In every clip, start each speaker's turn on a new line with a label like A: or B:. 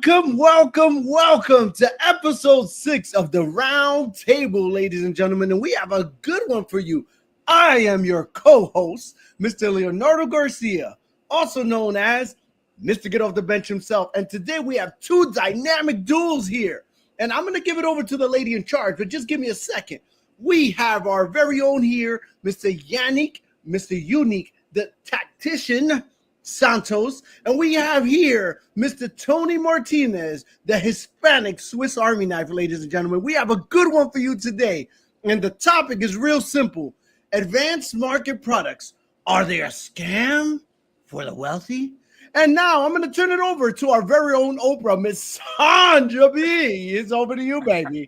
A: Welcome to episode 6 of the RoundTable, ladies and gentlemen. And we have a good one for you. I am your co-host, Mr. Leonardo Garcia, also known as Mr. Get Off the Bench himself. And today we have two dynamic duels here. And I'm going to give it over to the lady in charge, but just give me a second. We have our very own here, Mr. Yannick, Mr. Unique, the tactician, Santos, and we have here Mr. Tony Martinez, the Hispanic Swiss Army knife, ladies and gentlemen. We have a good one for you today, and the topic is real simple. Advanced market products, are they a scam for the wealthy? And now I'm going to turn it over to our very own Oprah, Miss Sandra B. It's over to you, baby.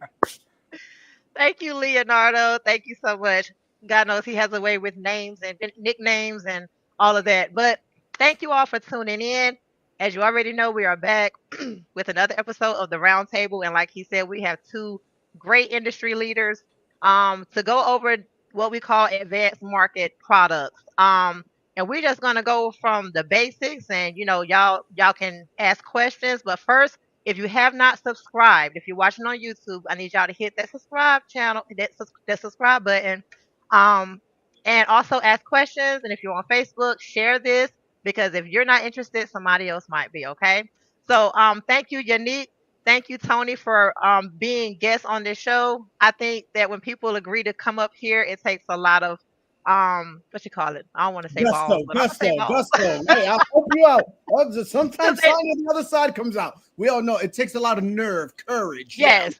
B: Thank you, Leonardo. Thank you so much. God knows he has a way with names and nicknames and all of that, but thank you all for tuning in. As you already know, we are back with another episode of the Roundtable. And like he said, we have two great industry leaders to go over what we call advanced market products. And we're just going to go from the basics and, y'all can ask questions. But first, if you have not subscribed, if you're watching on YouTube, I need y'all to hit that subscribe channel, that subscribe button. And also ask questions. And if you're on Facebook, share this. Because if you're not interested, somebody else might be, okay? So thank you, Yannick. Thank you, Tony, for being guests on this show. I think that when people agree to come up here, it takes a lot of, what you call it? I don't want to say balls, but I'm say balls.
A: Hey, I'll help you out. Sometimes on the other side comes out. We all know it takes a lot of nerve, courage.
B: Yes,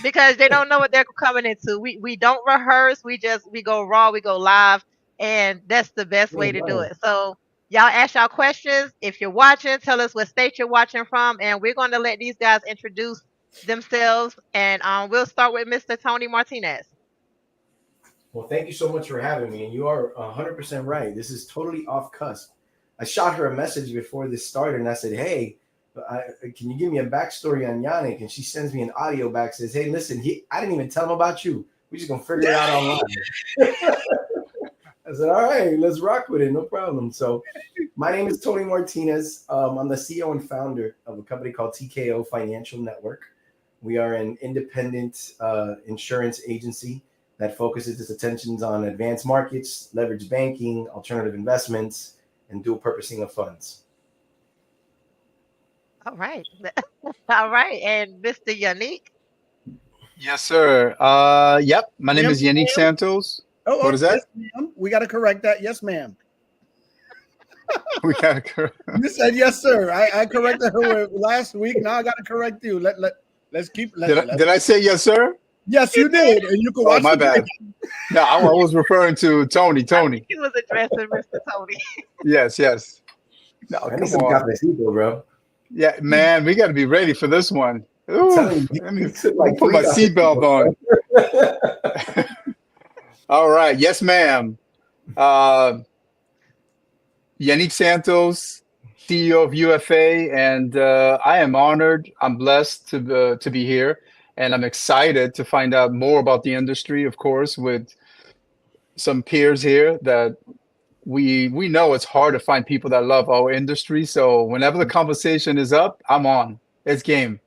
B: because they don't know what they're coming into. We don't rehearse. We go raw, we go live, and that's the best way to do it. So y'all ask y'all questions. If you're watching, tell us what state you're watching from, and we're going to let these guys introduce themselves. And we'll start with Mr. Tony Martinez.
C: Well, thank you so much for having me. And you are 100% right. This is totally off cusp. I shot her a message before this started, and I said, hey, can you give me a backstory on Yannick? And she sends me an audio back, says, hey, listen, I didn't even tell him about you. We're just going to figure it out online. I said, all right, let's rock with it. No problem. So my name is Tony Martinez. I'm the CEO and founder of a company called TKO Financial Network. We are an independent insurance agency that focuses its attentions on advanced markets, leverage banking, alternative investments, and dual purposing of funds.
B: All right. All right. And Mr. Yannick?
D: Yes, sir. Yep. My name is Yannick Santos. What is that?
A: Yes, ma'am. We got to correct that. Yes, ma'am.
D: We got to correct.
A: You said yes, sir. I corrected her last week. Now I got to correct you. Let's keep.
D: Did I say yes, sir?
A: Yes, you did. And you can watch.
D: My bad. No, I was referring to Tony.
B: He was addressing Mr. Tony.
D: Yes. No,
C: I need some cafecito, bro.
D: Yeah, man, we got to be ready for this one. Ooh, let me put my seatbelt on. All right. Yes, ma'am. Yannick Santos, CEO of UFA, and I am honored. I'm blessed to be here, and I'm excited to find out more about the industry, of course, with some peers here that we know it's hard to find people that love our industry. So whenever the conversation is up, I'm on. It's game.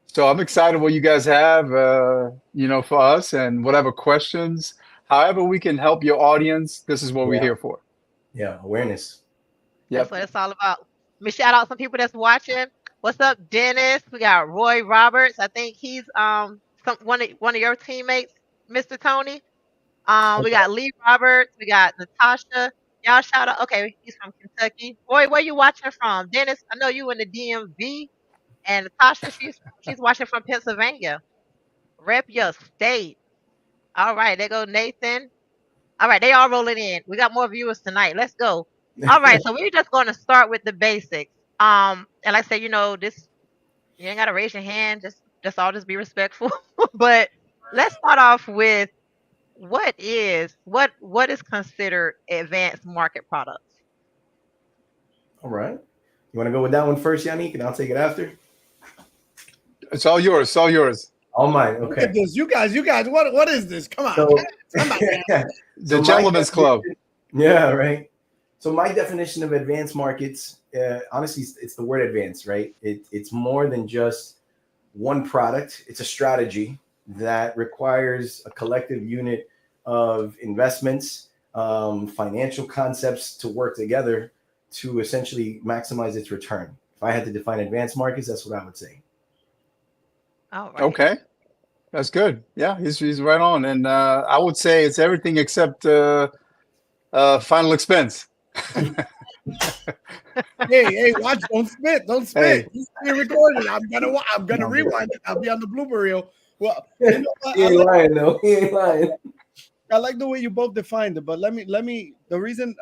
D: So I'm excited what you guys have, for us, and whatever questions. However we can help your audience, this is what we're here for.
C: Yeah, awareness.
B: That's what it's all about. Let me shout out some people that's watching. What's up, Dennis? We got Roy Roberts. I think he's one of your teammates, Mr. Tony. We got Lee Roberts. We got Natasha. Y'all shout out. Okay, he's from Kentucky. Roy, where you watching from? Dennis, I know you in the DMV. And Natasha, she's watching from Pennsylvania. Rep your state. All right, there go Nathan. All right, they all rolling in. We got more viewers tonight. Let's go. All right, so we're just going to start with the basics. And like I said, this you ain't got to raise your hand. Just be respectful. But let's start off with what is considered advanced market products.
C: All right. You want to go with that one first, Yannick, and I'll take it after?
D: It's all yours.
C: All mine. Okay.
A: Look at this. You guys. What is this? Come on.
C: So,
D: The Gentleman's Club.
C: Yeah, right. So my definition of advanced markets, honestly, it's the word advanced, right? It's more than just one product. It's a strategy that requires a collective unit of investments, financial concepts to work together to essentially maximize its return. If I had to define advanced markets, that's what I would say.
B: All right.
D: Okay, that's good. Yeah, he's right on, and I would say it's everything except final expense.
A: Hey, watch! Don't spit! Don't spit!
D: Hey,
A: This is being recorded. I'm gonna
D: no, but
A: rewind it. I'll be on the blooper reel. Well, you know what?
C: He ain't lying though. He ain't lying.
A: I like the way you both defined it, but let me. The reason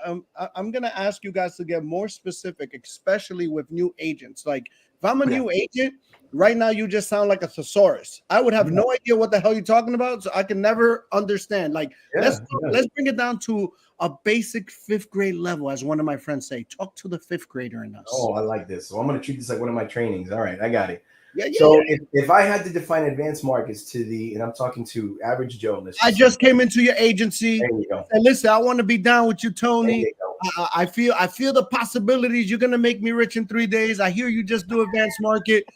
A: I'm gonna ask you guys to get more specific, especially with new agents. Like if I'm a
C: Yeah.
A: new agent right now, you just sound like a thesaurus. I would have
C: Yeah.
A: no idea what the hell you're talking about, so I can never understand. Like
C: Yeah. Yeah.
A: let's bring it down to a basic fifth grade level, as one of my friends say. Talk to the fifth grader in us.
C: Oh, I like this. So I'm going to treat this like one of my trainings. All right, I got it.
A: Yeah, yeah,
C: So
A: yeah.
C: if I had to define advanced markets to the, and I'm talking to average Joe, let's
A: I
C: just say,
A: just came into your agency.
C: there you go.
A: And listen, I want to be down with you,
C: There
A: Tony.
C: you go.
A: I feel the possibilities. You're gonna make me rich in 3 days. I hear you just do advanced market.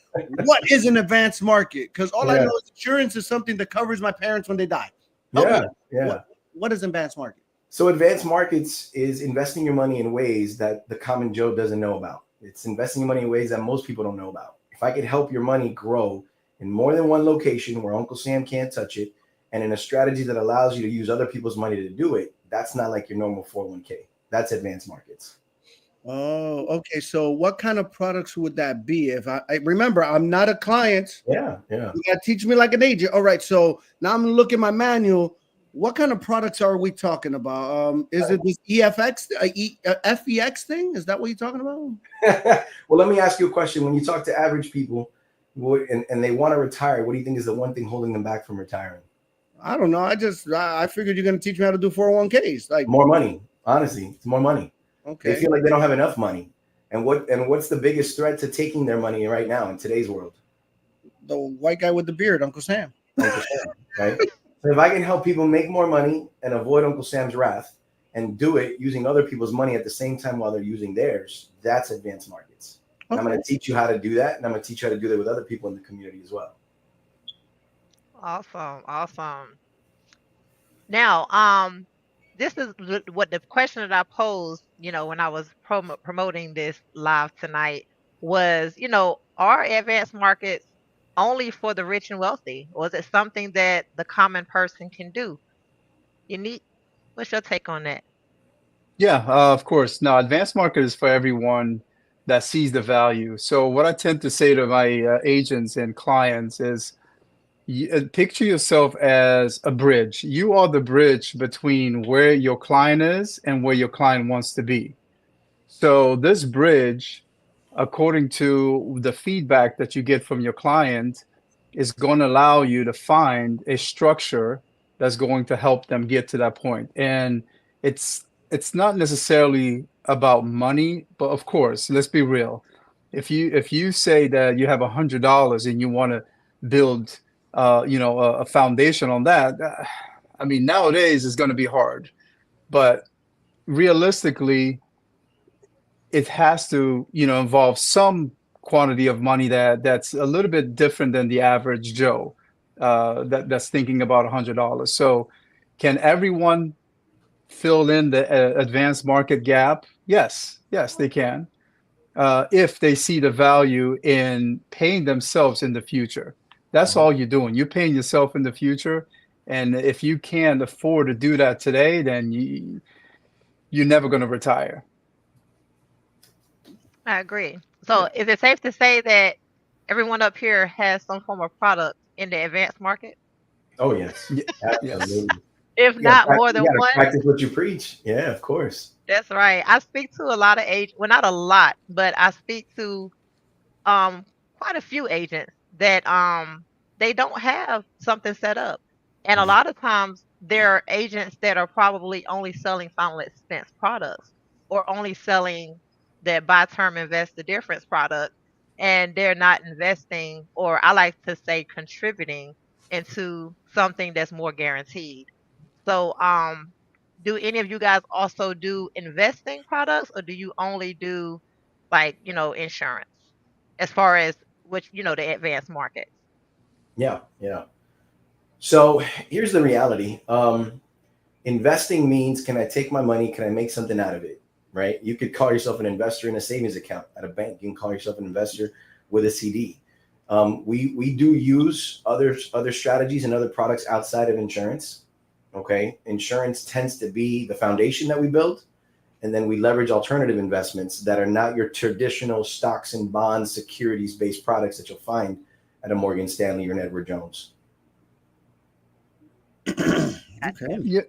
A: What is an advanced market? Because all I
C: Yeah.
A: know is insurance is something that covers my parents when they die. Help
C: Yeah.
A: me.
C: Yeah.
A: What is advanced market?
C: So advanced markets is investing your money in ways that the common Joe doesn't know about. It's investing your money in ways that most people don't know about. If I could help your money grow in more than one location where Uncle Sam can't touch it, and in a strategy that allows you to use other people's money to do it, that's not like your normal 401k. That's advanced markets.
A: Oh, okay. So what kind of products would that be? If I remember, I'm not a client.
C: Yeah, yeah.
A: You gotta teach me like an agent. All right. So now I'm gonna look at my manual. What kind of products are we talking about? Is it this FEX thing? Is that what you're talking about?
C: Well, let me ask you a question. When you talk to average people and they want to retire, what do you think is the one thing holding them back from retiring?
A: I don't know. I figured you're gonna teach me how to do 401ks. Like,
C: More money. Honestly, it's more money. They
A: okay,
C: feel like they don't have enough money. What's the biggest threat to taking their money right now in today's world?
A: the white guy with the beard, Uncle Sam.
C: Uncle Sam, right? So if I can help people make more money and avoid Uncle Sam's wrath and do it using other people's money at the same time while they're using theirs, that's advanced markets. And I'm
A: Okay.
C: going to teach you how to do that, and I'm going to teach you how to do that with other people in the community as well.
B: Awesome. Awesome. Now, this is what the question that I posed, when I was promoting this live tonight was, are advanced markets only for the rich and wealthy, or is it something that the common person can do? You need, what's your take on that?
D: yeah, of course. Now, advanced market is for everyone that sees the value. So, what I tend to say to my agents and clients is picture yourself as a bridge. You are the bridge between where your client is and where your client wants to be. So, this bridge, according to the feedback that you get from your client, is going to allow you to find a structure that's going to help them get to that point. And it's not necessarily about money, but of course, let's be real. If you say that you have $100 and you want to build a foundation on that, I mean nowadays it's going to be hard. But realistically, it has to involve some quantity of money that's a little bit different than the average Joe that's thinking about $100. So can everyone fill in the advanced market gap? Yes, they can, if they see the value in paying themselves in the future. That's
C: Mhm.
D: all you're doing. You're paying yourself in the future, and if you can't afford to do that today, then you're never going to retire.
B: I agree. So, is it safe to say that everyone up here has some form of product in the advanced market,
C: Oh yes,
D: Yes.
C: absolutely.
B: if
C: You got to
B: not
C: practice,
B: more
C: you
B: than
C: got to
B: one?
C: practice what you preach. Yeah, of course.
B: That's right. I speak to a lot of well, not a lot, but I speak to um quite a few agents that they don't have something set up. And a
C: Mhm.
B: lot of times there are agents that are probably only selling final expense products or only selling that buy term invest the difference product, and they're not investing, or I like to say contributing into something that's more guaranteed. So do any of you guys also do investing products, or do you only do like, insurance as far as which, the advanced markets?
C: Yeah, yeah. So here's the reality. Investing means, can I take my money? Can I make something out of it? Right? You could call yourself an investor in a savings account at a bank. You can call yourself an investor with a CD. We do use other strategies and other products outside of insurance. Okay, insurance tends to be the foundation that we build, and then we leverage alternative investments that are not your traditional stocks and bonds, securities based products that you'll find at a Morgan Stanley or an Edward Jones.
A: Okay.
D: Yeah,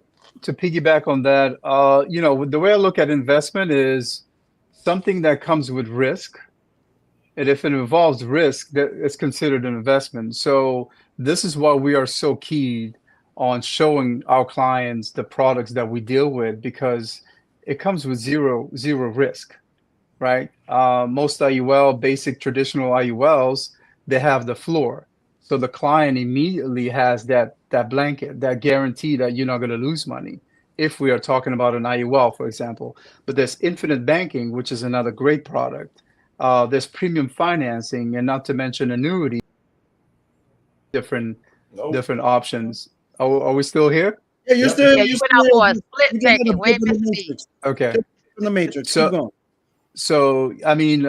D: to piggyback on that, the way I look at investment is something that comes with risk. And if it involves risk, that it's considered an investment. So this is why we are so keen on showing our clients the products that we deal with, because it comes with zero risk, right? Most IUL, basic traditional IULs, they have the floor. So the client immediately has that blanket, that guarantee that you're not going to lose money if we are talking about an IUL, for example. But there's infinite banking, which is another great product. There's premium financing, and not to mention annuity, different
C: Nope.
D: options. Are we still here?
A: Yeah, you're
C: Yep.
A: still.
B: Yeah,
A: You're
B: you went
A: still
B: out for a
A: you
B: split
A: just got a
B: second. We
A: blip
B: ain't
A: in the
B: missed a beat.
A: matrix.
D: Okay.
A: Blip in the matrix.
D: So
A: Keep going.
D: I mean,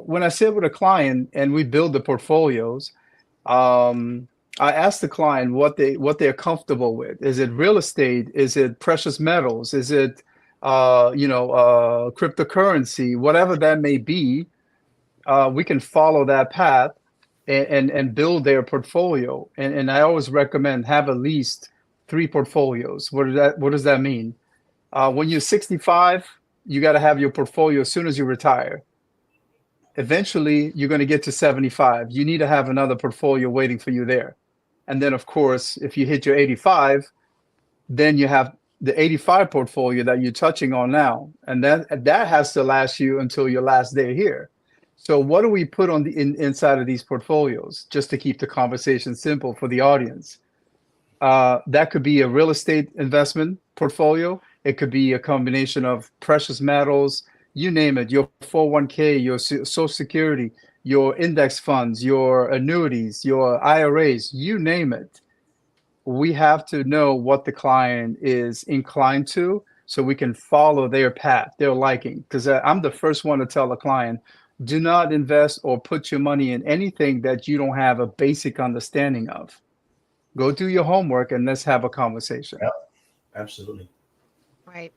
D: when I sit with a client and we build the portfolios, I ask the client what they're comfortable with. Is it real estate? Is it precious metals? Is it cryptocurrency? Whatever that may be, we can follow that path and build their portfolio. And I always recommend have at least 3 portfolios. What does that mean? When you're 65, you got to have your portfolio as soon as you retire. Eventually, you're going to get to 75. You need to have another portfolio waiting for you there. And then, of course, if you hit your 85, then you have the 85 portfolio that you're touching on now. And that has to last you until your last day here. So what do we put on the inside of these portfolios, just to keep the conversation simple for the audience? That could be a real estate investment portfolio. It could be a combination of precious metals, you name it, your 401k, your Social Security, your index funds, your annuities, your IRAs, you name it. We have to know what the client is inclined to so we can follow their path, their liking. Because I'm the first one to tell a client, do not invest or put your money in anything that you don't have a basic understanding of. Go do your homework and let's have a conversation.
C: Yep. Absolutely.
B: Right.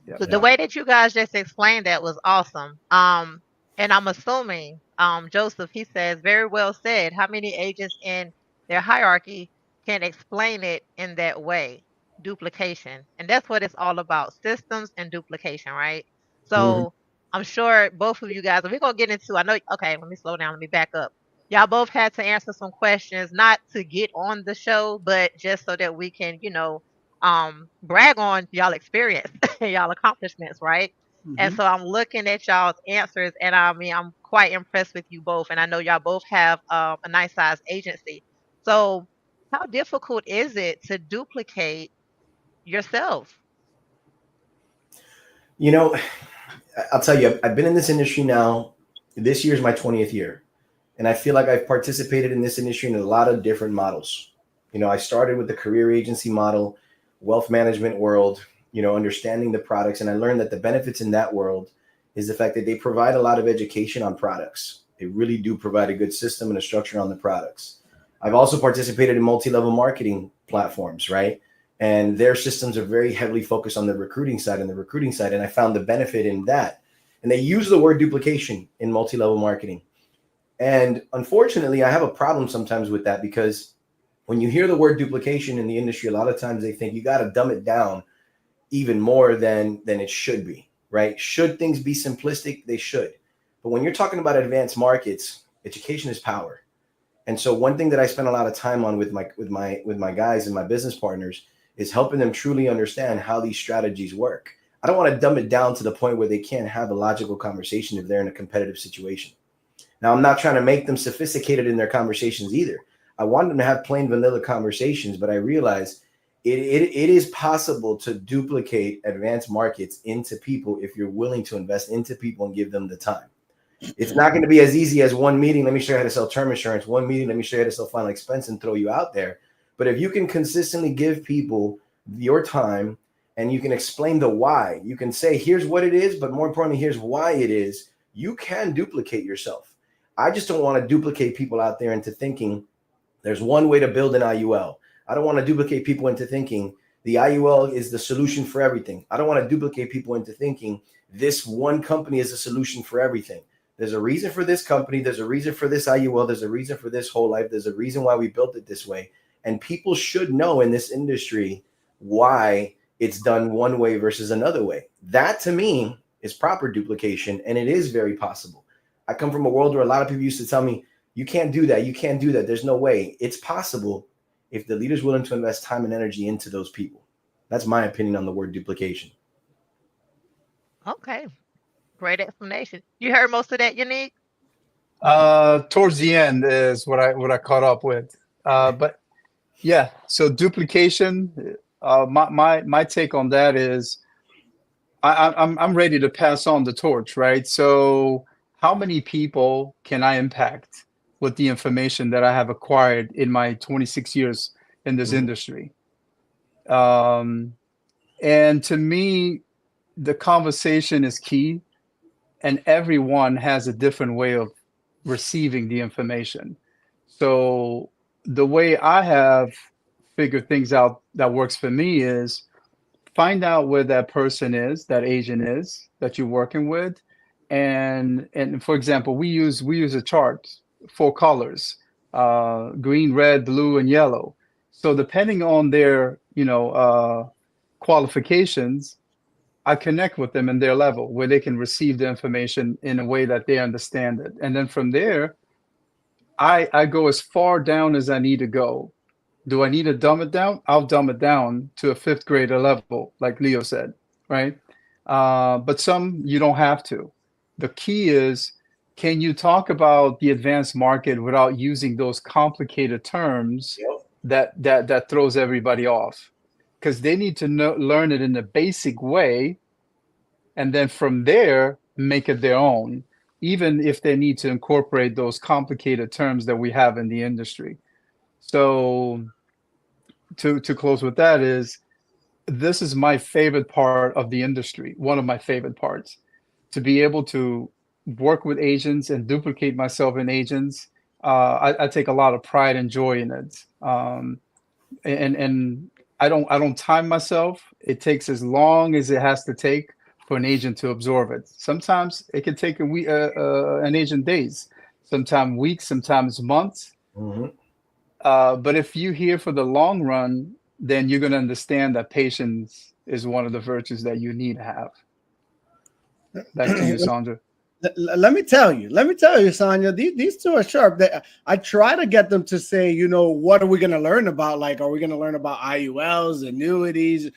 D: Yeah.
B: So the way that you guys just explained that was awesome. And I'm assuming, Joseph, he says, very well said. How many agents in their hierarchy can explain it in that way? Duplication. And that's what it's all about, systems and duplication, right?
C: Mhm.
B: So I'm sure both of you guys, and we're going to get into, I know, okay, let me slow down. Let me back up. Y'all both had to answer some questions, not to get on the show, but just so that we can, brag on y'all experience and y'all accomplishments, right? And
A: Mhm.
B: so I'm looking at y'all's answers, and I mean, I'm quite impressed with you both. And I know y'all both have a nice sized agency. So, how difficult is it to duplicate yourself?
C: You know, I'll tell you, I've been in this industry now. This year is my 20th year. And I feel like I've participated in this industry in a lot of different models. I started with the career agency model, wealth management world, understanding the products. And I learned that the benefits in that world is the fact that they provide a lot of education on products. They really do provide a good system and a structure on the products. I've also participated in multi-level marketing platforms, right? And their systems are very heavily focused on the recruiting side and the recruiting side. And I found the benefit in that. And they use the word duplication in multi-level marketing. And unfortunately, I have a problem sometimes with that, because when you hear the word duplication in the industry, a lot of times they think you got to dumb it down even more than it should be, right? Should things be simplistic? They should. But when you're talking about advanced markets, education is power. And so one thing that I spend a lot of time on with my guys and my business partners is helping them truly understand how these strategies work. I don't want to dumb it down to the point where they can't have a logical conversation if they're in a competitive situation. Now, I'm not trying to make them sophisticated in their conversations either. I want them to have plain vanilla conversations, but I realize it is possible to duplicate advanced markets into people if you're willing to invest into people and give them the time. It's not going to be as easy as one meeting. Let me show you how to sell term insurance. One meeting. Let me show you how to sell final expense and throw you out there. But if you can consistently give people your time and you can explain the why, you can say, here's what it is, but more importantly, here's why it is, you can duplicate yourself. I just don't want to duplicate people out there into thinking there's one way to build an IUL. I don't want to duplicate people into thinking the IUL is the solution for everything. I don't want to duplicate people into thinking this one company is a solution for everything. There's a reason for this company. There's a reason for this IUL. There's a reason for this whole life. There's a reason why we built it this way. And people should know in this industry why it's done one way versus another way. That to me is proper duplication, and it is very possible. I come from a world where a lot of people used to tell me, you can't do that. You can't do that. There's no way. It's possible if the leader's willing to invest time and energy into those people. That's my opinion on the word duplication.
B: Okay. Great explanation. You heard most of that, Unique?
D: Towards the end is what I caught up with. But yeah, so duplication. My take on that is I'm ready to pass on the torch, right? So how many people can I impact with the information that I have acquired in my 26 years in this industry? And to me, the conversation is key, and everyone has a different way of receiving the information. So the way I have figured things out that works for me is find out where that person is, that agent is that you're working with, and for example, we use a chart, 4 colors, green, red, blue, and yellow. So depending on their qualifications, I connect with them in their level where they can receive the information in a way that they understand it. And then from there, I go as far down as I need to go. Do I need to dumb it down? I'll dumb it down to a 5th grader level, like Leo said, right? But some you don't have to. The key is, can you talk about the advanced market without using those complicated terms that throws everybody off? Because they need to learn it in a basic way, and then from there make it their own, even if they need to incorporate those complicated terms that we have in the industry. So to close with that is, this is my favorite part of the industry, one of my favorite parts, to be able to work with agents and duplicate myself in agents. I take a lot of pride and joy in it. And I don't time myself. It takes as long as it has to take for an agent to absorb it. Sometimes it can take an agent days, sometimes weeks, sometimes months. But if you're here for the long run, then you're going to understand that patience is one of the virtues that you need to have. Back to you, Sandra.
A: Let me tell you, Sonia, these two are sharp. I try to get them to say, what are we going to learn about? Like, are we going to learn about IULs, annuities,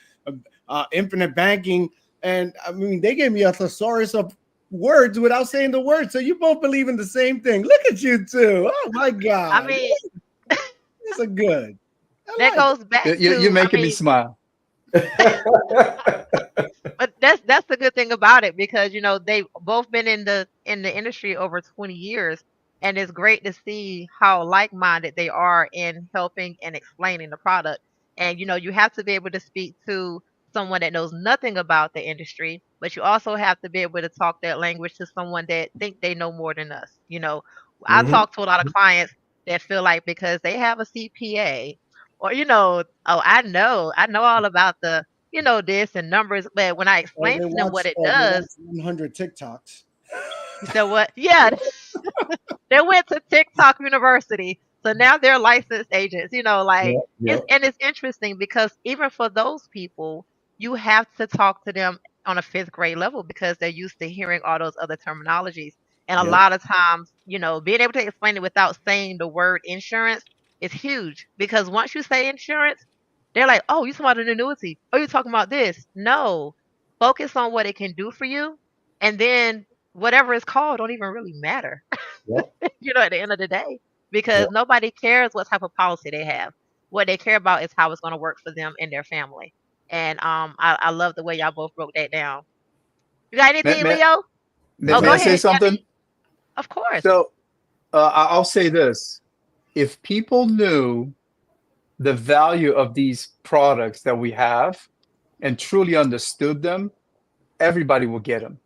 A: infinite banking? And I mean, they gave me a thesaurus of words without saying the word. So you both believe in the same thing. Look at you two. Oh my God.
B: I mean,
A: these are good.
B: that goes back to
D: you're making me smile.
B: But that's the good thing about it, because they've both been in the industry over 20 years, and it's great to see how like-minded they are in helping and explaining the product. And you have to be able to speak to someone that knows nothing about the industry, but you also have to be able to talk that language to someone that think they know more than us. I talk to a lot of clients that feel like because they have a CPA, or oh, I know all about the this and numbers, but when I explain to them what it does,
A: 100 TikToks.
B: you know what? Yeah, they went to TikTok University, so now they're licensed agents. It's interesting because even for those people, you have to talk to them on a 5th grade level because they're used to hearing all those other terminologies. And a lot of times, being able to explain it without saying the word insurance is huge, because once you say insurance, they're like, "Oh, you talking about an annuity? Oh, you talking about this?" No, focus on what it can do for you, and then whatever it's called don't even really matter. At the end of the day, because nobody cares what type of policy they have. what they care about is how it's going to work for them and their family. And I love the way y'all both broke that down. You got
D: May,
B: anything,
D: may,
B: Leo? Oh,
D: may
B: go
D: I say
B: ahead. Yeah,
D: something?
B: of course.
D: So I'll say this: if people knew the value of these products that we have and truly understood them, everybody will get them.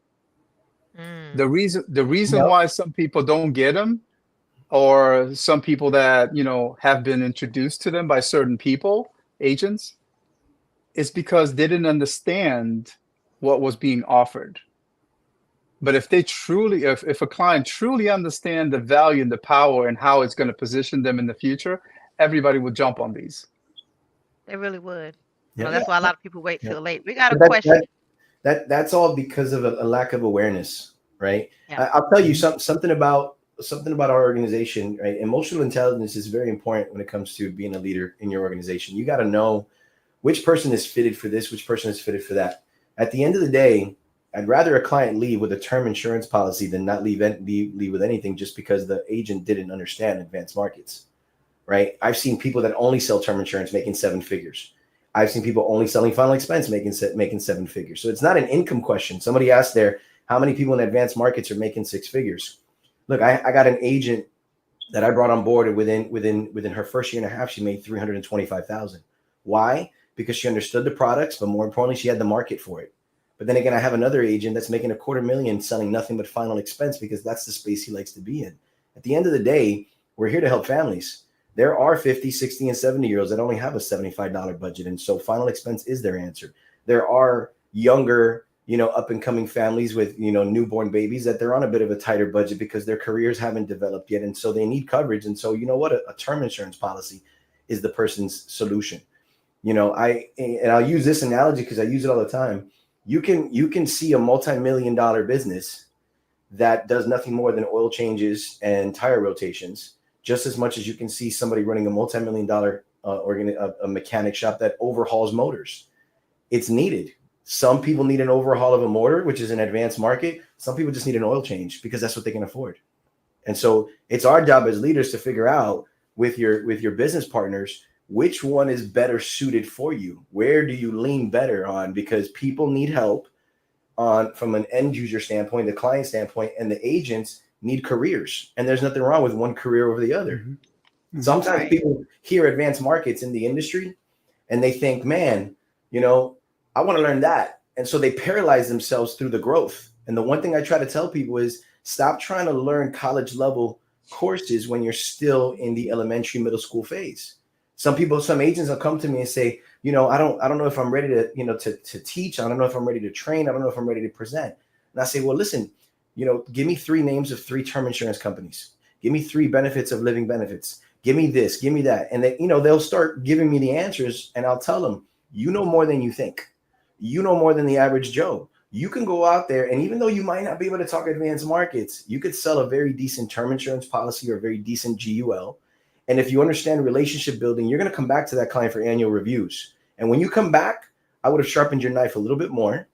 B: Mm,
D: The reason
C: Yep.
D: why some people don't get them, or some people that have been introduced to them by certain people, agents, is because they didn't understand what was being offered. But if a client truly understand the value and the power and how it's going to position them in the future, everybody would jump on these.
B: they really would. You know,
C: Yep.
B: that's why a lot of people wait
C: Yep.
B: till late. We got a
C: But that,
B: question.
C: that's all because of a lack of awareness, right?
B: Yeah.
C: I'll tell you something about our organization, right? Emotional intelligence is very important when it comes to being a leader in your organization. You got to know which person is fitted for this, which person is fitted for that. At the end of the day, I'd rather a client leave with a term insurance policy than not leave with anything just because the agent didn't understand advanced markets, right? I've seen people that only sell term insurance making seven figures. I've seen people only selling final expense making seven figures. So it's not an income question. Somebody asked there, how many people in advanced markets are making six figures? Look, I got an agent that I brought on board, and within her first year and a half, she made $325,000. Why? Because she understood the products, but more importantly, she had the market for it. But then again, I have another agent that's making $250,000 selling nothing but final expense because that's the space he likes to be in. At the end of the day, we're here to help families. There are 50, 60, and 70-year-olds that only have a $75 budget. And so final expense is their answer. There are younger, up and coming families with, newborn babies that they're on a bit of a tighter budget because their careers haven't developed yet. And so they need coverage. And so, you know what? A term insurance policy is the person's solution. I'll use this analogy because I use it all the time. You can see a multi-million-dollar business that does nothing more than oil changes and tire rotations, just as much as you can see somebody running a multi-million-dollar a mechanic shop that overhauls motors. It's needed. Some people need an overhaul of a motor, which is an advanced market. Some people just need an oil change because that's what they can afford. And so it's our job as leaders to figure out with your business partners, which one is better suited for you? Where do you lean better on? Because people need help from an end user standpoint, the client standpoint, and the agents need careers. And there's nothing wrong with one career over the other. Mm-hmm. Sometimes
B: Right.
C: people hear advanced markets in the industry and they think, man, I want to learn that. And so they paralyze themselves through the growth. And the one thing I try to tell people is stop trying to learn college level courses when you're still in the elementary, middle school phase. Some agents will come to me and say, I don't know if I'm ready to, to teach. I don't know if I'm ready to train. I don't know if I'm ready to present. And I say, well, listen, give me 3 names of 3 term insurance companies. Give me 3 benefits of living benefits. Give me this, give me that. And they, they'll start giving me the answers and I'll tell them, you know more than you think. You know more than the average Joe. You can go out there and even though you might not be able to talk advanced markets, you could sell a very decent term insurance policy or a very decent GUL. And if you understand relationship building, you're going to come back to that client for annual reviews. And when you come back, I would have sharpened your knife a little bit more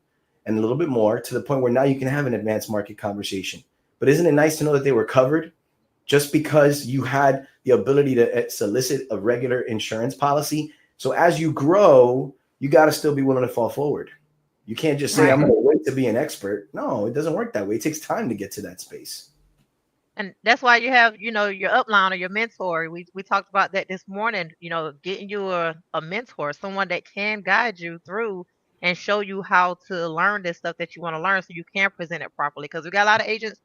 C: and a little bit more to the point where now you can have an advanced market conversation. But isn't it nice to know that they were covered just because you had the ability to solicit a regular insurance policy? So as you grow, you got to still be willing to fall forward. You can't just say,
B: Right.
C: I'm going to wait to be an expert. No, it doesn't work that way. It takes time to get to that space.
B: And that's why you have, your upline or your mentor. We talked about that this morning, getting you a mentor, someone that can guide you through and show you how to learn this stuff that you want to learn so you can present it properly. Because we got a lot of agents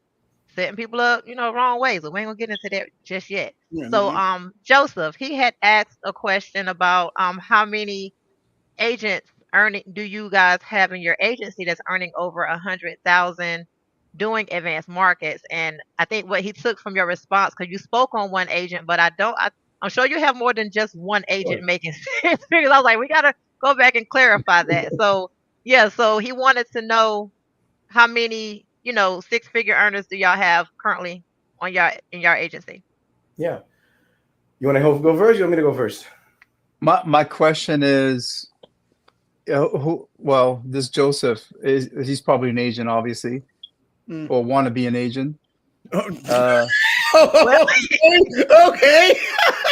B: setting people up, wrong ways. But we ain't gonna get into that just yet.
A: Yeah,
B: So
A: man.
B: Joseph, he had asked a question about how many agents do you guys have in your agency that's earning over 100,000 doing advanced markets? And I think what he took from your response, because you spoke on one agent, but I'm sure you have more than just one agent
C: Sure.
B: making six figures. I was like, we gotta go back and clarify that. So yeah, so he wanted to know how many, 6-figure earners do y'all have currently in your agency?
C: Yeah. You want to go first? You want me to go first?
D: My question is, this Joseph he's probably an agent, obviously, or want to be an agent.
B: Well,
A: Okay.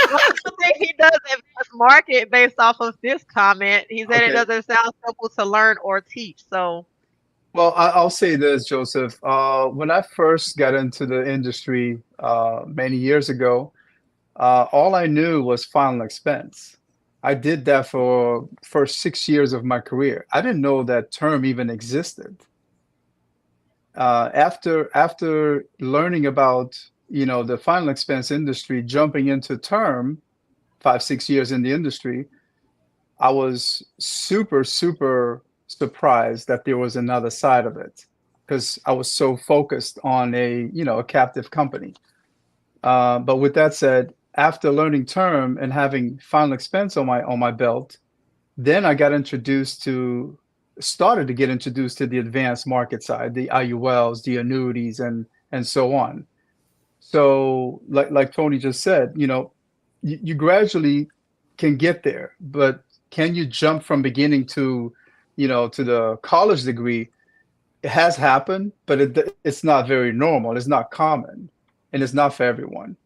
B: Well, I don't think he does advanced market based off of this comment. He said it
C: Okay.
B: doesn't sound simple to learn or teach. So
D: Well, I'll say this, Joseph. When I first got into the industry many years ago, all I knew was final expense. I did that for first 6 years of my career. I didn't know that term even existed. After learning about the final expense industry, jumping into term 5 6 years in the industry, I was super surprised that there was another side of it because I was so focused on a captive company. But with that said, after learning term and having final expense on my belt, then I got introduced to started to get introduced to the advanced market side, the IULs, the annuities, and so on. So like Tony just said, you gradually can get there, but can you jump from beginning to the college degree? It has happened, but it's not very normal. It's not common, and it's not for everyone.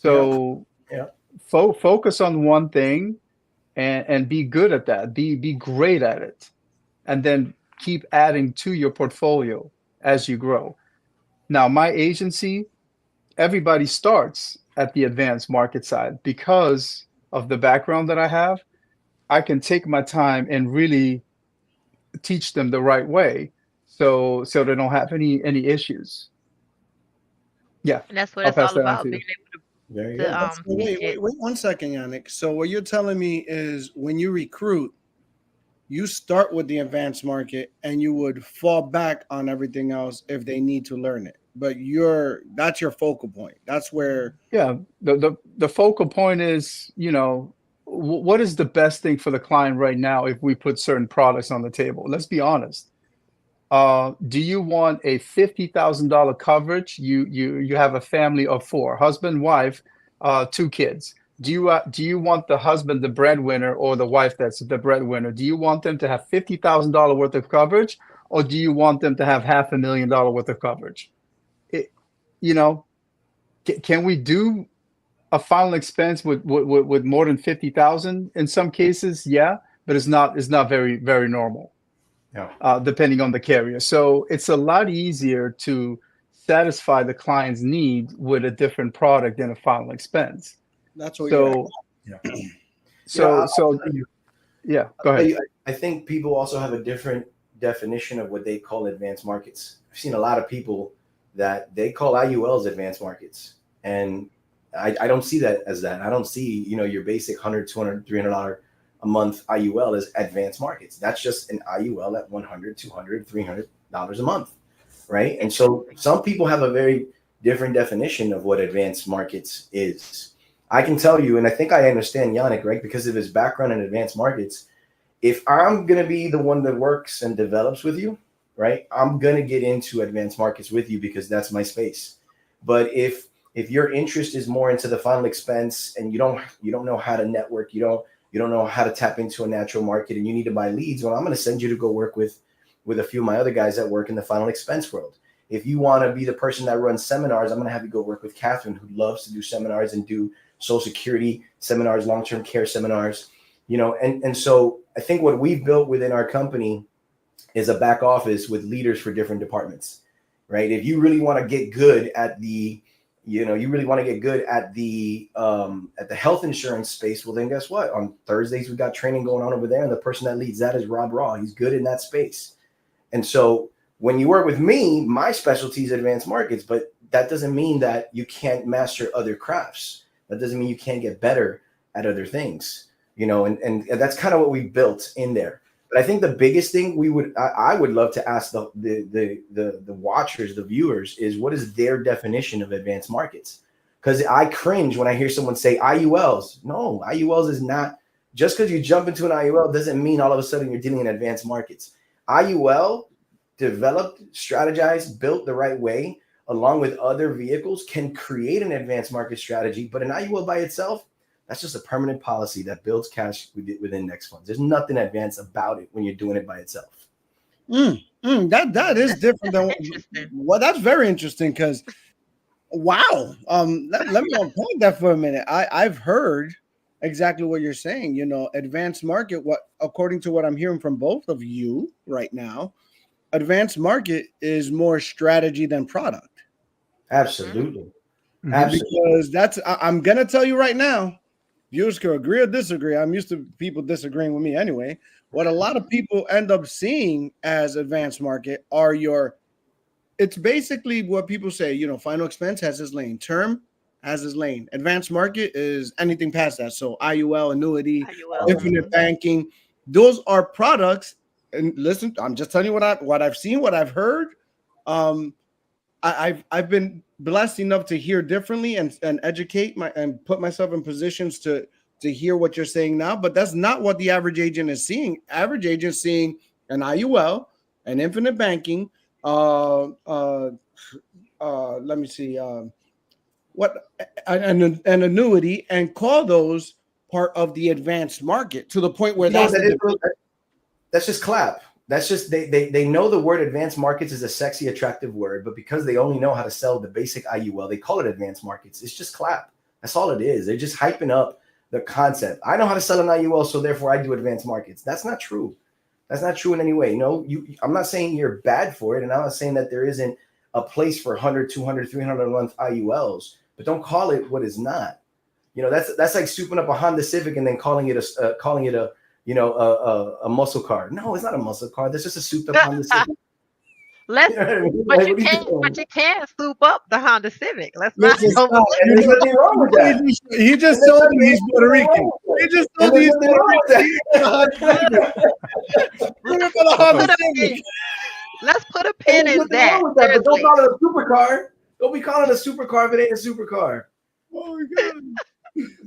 C: Yeah.
D: So
C: Yeah.
D: focus on one thing and be good at that. Be great at it, and then keep adding to your portfolio as you grow. Now, my agency, everybody starts at the advanced market side because of the background that I have. I can take my time and really teach them the right way, so they don't have any issues. Yeah,
B: and that's what
D: I'll
B: it's
D: pass
B: all
D: that on to
B: about,
D: you.
B: being able
C: Very
B: to
C: good.
A: So
B: teach
A: wait,
B: it.
A: wait, wait 1 second, Yannick. So what you're telling me is when you recruit, you start with the advanced market and you would fall back on everything else if they need to learn it. But that's your focal point. That's where
D: Yeah, the focal point is, what is the best thing for the client right now if we put certain products on the table? Let's be honest. Do you want a $50,000 coverage? You have a family of four, husband, wife, two kids. Do you want the husband the breadwinner or the wife that's the breadwinner? Do you want them to have $50,000 worth of coverage, or do you want them to have $500,000 worth of coverage? It, you know, can we do a final expense with more than 50,000 in some cases? Yeah, but it's not very normal,
C: Yeah.
D: depending on the carrier. So it's a lot easier to satisfy the client's need with a different product than a final expense.
A: that's what you're at.
D: So
C: Yeah.
D: so
C: I'll
D: so
C: tell you.
D: yeah,
C: I'll
D: go
C: tell
D: ahead.
C: you, I think people also have a different definition of what they call advanced markets. I've seen a lot of people that they call IULs advanced markets. And I don't see that as that. I don't see, your basic $100, $200, $300 a month IUL as advanced markets. That's just an IUL at $100, $200, $300 a month. Right. And so some people have a very different definition of what advanced markets is. I can tell you, and I think I understand Yannick, right? Because of his background in advanced markets, if I'm going to be the one that works and develops with you, right, I'm going to get into advanced markets with you because that's my space. But if your interest is more into the final expense and you don't know how to network, you don't know how to tap into a natural market and you need to buy leads, well, I'm going to send you to go work with a few of my other guys that work in the final expense world. If you want to be the person that runs seminars, I'm going to have you go work with Catherine, who loves to do seminars and do Social Security seminars, long-term care seminars, and so I think what we've built within our company is a back office with leaders for different departments, right? If you really want to get good at the health insurance space, well, then guess what? On Thursdays, we got training going on over there. And the person that leads that is Rob Raw. He's good in that space. And so when you work with me, my specialty is advanced markets, but that doesn't mean that you can't master other crafts. That doesn't mean you can't get better at other things, and that's kind of what we built in there. But I think the biggest thing I would love to ask the watchers, the viewers, is what is their definition of advanced markets? Because I cringe when I hear someone say IULs. No, IULs is not, just because you jump into an IUL doesn't mean all of a sudden you're dealing in advanced markets. IUL, developed, strategized, built the right way, along with other vehicles, can create an advanced market strategy. But an IUL by itself, that's just a permanent policy that builds cash with index funds. There's nothing advanced about it when you're doing it by itself.
A: That is different than
B: Interesting.
A: well, that's very interesting because Wow. Let me unpack that for a minute. I've heard exactly what you're saying. Advanced market. What according to what I'm hearing from both of you right now, advanced market is more strategy than product.
B: Mm-hmm.
C: Absolutely.
D: Mhm.
C: Absolutely.
A: Because I'm gonna tell you right now, viewers can agree or disagree. I'm used to people disagreeing with me anyway. What a lot of people end up seeing as advanced market are your it's basically what people say, final expense has his lane, term has his lane. Advanced market is anything past that. So IUL, annuity,
B: How you will.
C: Oh,
A: infinite
B: Mm-hmm.
A: banking, those are products. And listen, I'm just telling you what I've seen, what I've heard. Um, I've been blessed enough to hear differently and educate my and put myself in positions to hear what you're saying now. But that's not what the average agent is seeing. Average agent is seeing an IUL, an infinite banking, uh, uh, let me see, what an annuity, and call those part of the advanced market to the point where
C: you know what
A: that's
C: that
A: the
C: is?
A: debate.
C: That's just clap. That's just they know the word advanced markets is a sexy, attractive word, but because they only know how to sell the basic IUL, they call it advanced markets. It's just clap. That's all it is. They're just hyping up the concept. I know how to sell an IUL, so therefore I do advanced markets. That's not true. That's not true in any way. No, I'm not saying you're bad for it, and I'm not saying that there isn't a place for 100, 200, 300 a month IULs, but don't call it what is not. That's like souping up a Honda Civic and then calling it a a muscle car. No, it's not a muscle car. That's just a souped up Honda Civic.
B: Let's,
C: You know what I mean?
B: but
C: Like,
B: you
C: what are you
B: can't, but
C: doing?
B: you can soup up the Honda Civic. Let's not
A: Listen, Scott,
B: overlook
C: And
A: you
C: there's
A: know,
C: nothing wrong
A: you
C: with
A: know
C: that.
A: he
C: And
A: just
C: there's
A: told me
C: nothing,
A: he's Puerto
C: wrong
A: Rican.
C: with
A: He
C: that.
A: just
C: And
A: told me
C: there's
A: he's
C: nothing
A: Puerto
C: wrong with
A: Rican. He ain't got a Honda Civic.
C: that.
A: Bring him to the
B: Let's
A: Honda
B: put a
A: Civic.
B: pin. Let's put a
C: And
B: pin
C: there's
B: in
C: nothing wrong
B: that.
C: with that. But don't
B: Seriously.
C: call it a supercar. Don't be calling it a supercar if it ain't a supercar.
A: Oh my god.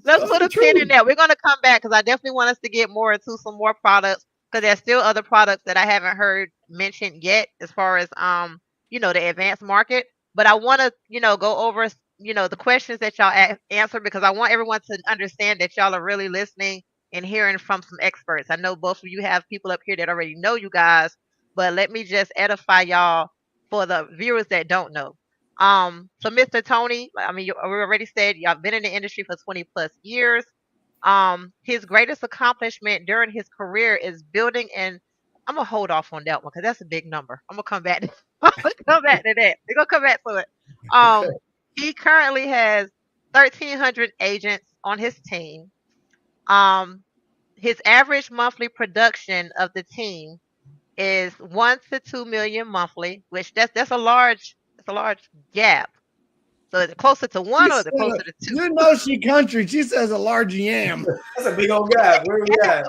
B: Let's
C: That's
B: put
C: the
B: a pin in
C: truth.
B: that. We're gonna come back because I definitely want us to get more into some more products because there's still other products that I haven't heard mentioned yet as far as the advanced market. But I want to go over the questions that y'all answer because I want everyone to understand that y'all are really listening and hearing from some experts. I know both of you have people up here that already know you guys, but let me just edify y'all for the viewers that don't know. So Mr. Tony, I mean, we already said y'all been in the industry for 20 plus years. His greatest accomplishment during his career is building and I'm gonna hold off on that one because that's a big number. I'm gonna come back. I'm gonna come back to that. We're gonna come back to it.
C: Okay.
B: He currently has 1,300 agents on his team. Um, his average monthly production of the team is 1 to 2 million monthly, which that's a large gap. So is it closer to
A: She
B: one or is it
A: said,
B: closer to two?
A: you know she country. She says a large yam.
C: That's a big old gap. Where are we at?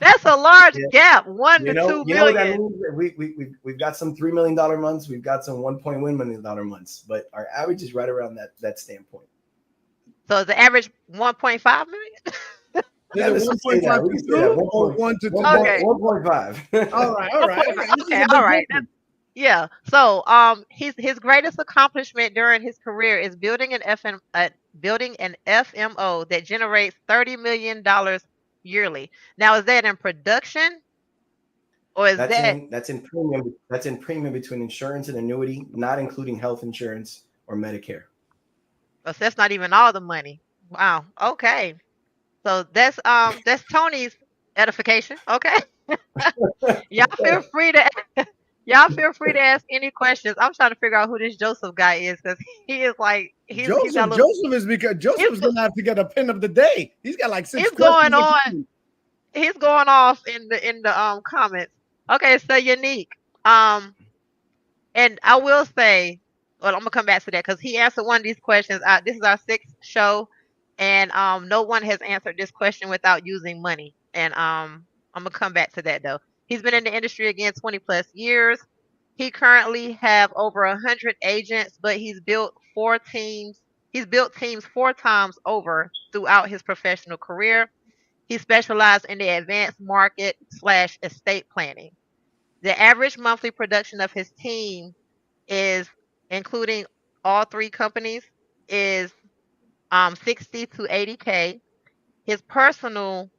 B: That's a large
C: Yeah.
B: gap, one
C: You
B: to
C: know,
B: two
C: you know what that
B: million.
C: means? We've got some $3 million months. We've got some $1.1 million months, but our average is right around that standpoint.
B: So is the average 1.5 million?
A: Is
C: Yeah,
A: it
C: let's just say that.
A: 1.5
C: We
A: to
C: can say that
A: 2 or 1 to 2
B: Okay,
A: million?
C: 1.5.
A: All right, all right.
B: 1.5.
A: Okay, this is
B: Okay,
A: a
B: all
A: big
B: right.
A: difference.
B: Yeah. So his greatest accomplishment during his career is building an FMO that generates $30 million yearly. Now is that in production or is that
C: That's in premium. That's in premium between insurance and annuity, not including health insurance or Medicare.
B: that's not even all the money? Wow. Okay. So that's Tony's edification. Okay. Y'all feel free to y'all feel free to ask any questions. I'm trying to figure out who this Joseph guy is because he is like he's got a little
A: Joseph is because
B: he's
A: Joseph's gonna have to get a pin of the day. He's got like six
B: he's going
A: questions
B: on
A: apiece.
B: he's going off in the comments. Okay, so unique. Um and I will say, well, I'm gonna come back to that because he answered one of these questions. This is our sixth show, and no one has answered this question without using money. And I'm gonna come back to that though. He's been in the industry again 20 plus years. He currently have over 100 agents, but he's built four teams. He's built teams four times over throughout his professional career. He specialized in the advanced market slash estate planning. The average monthly production of his team is, including all three companies, is 60 to 80K. His personal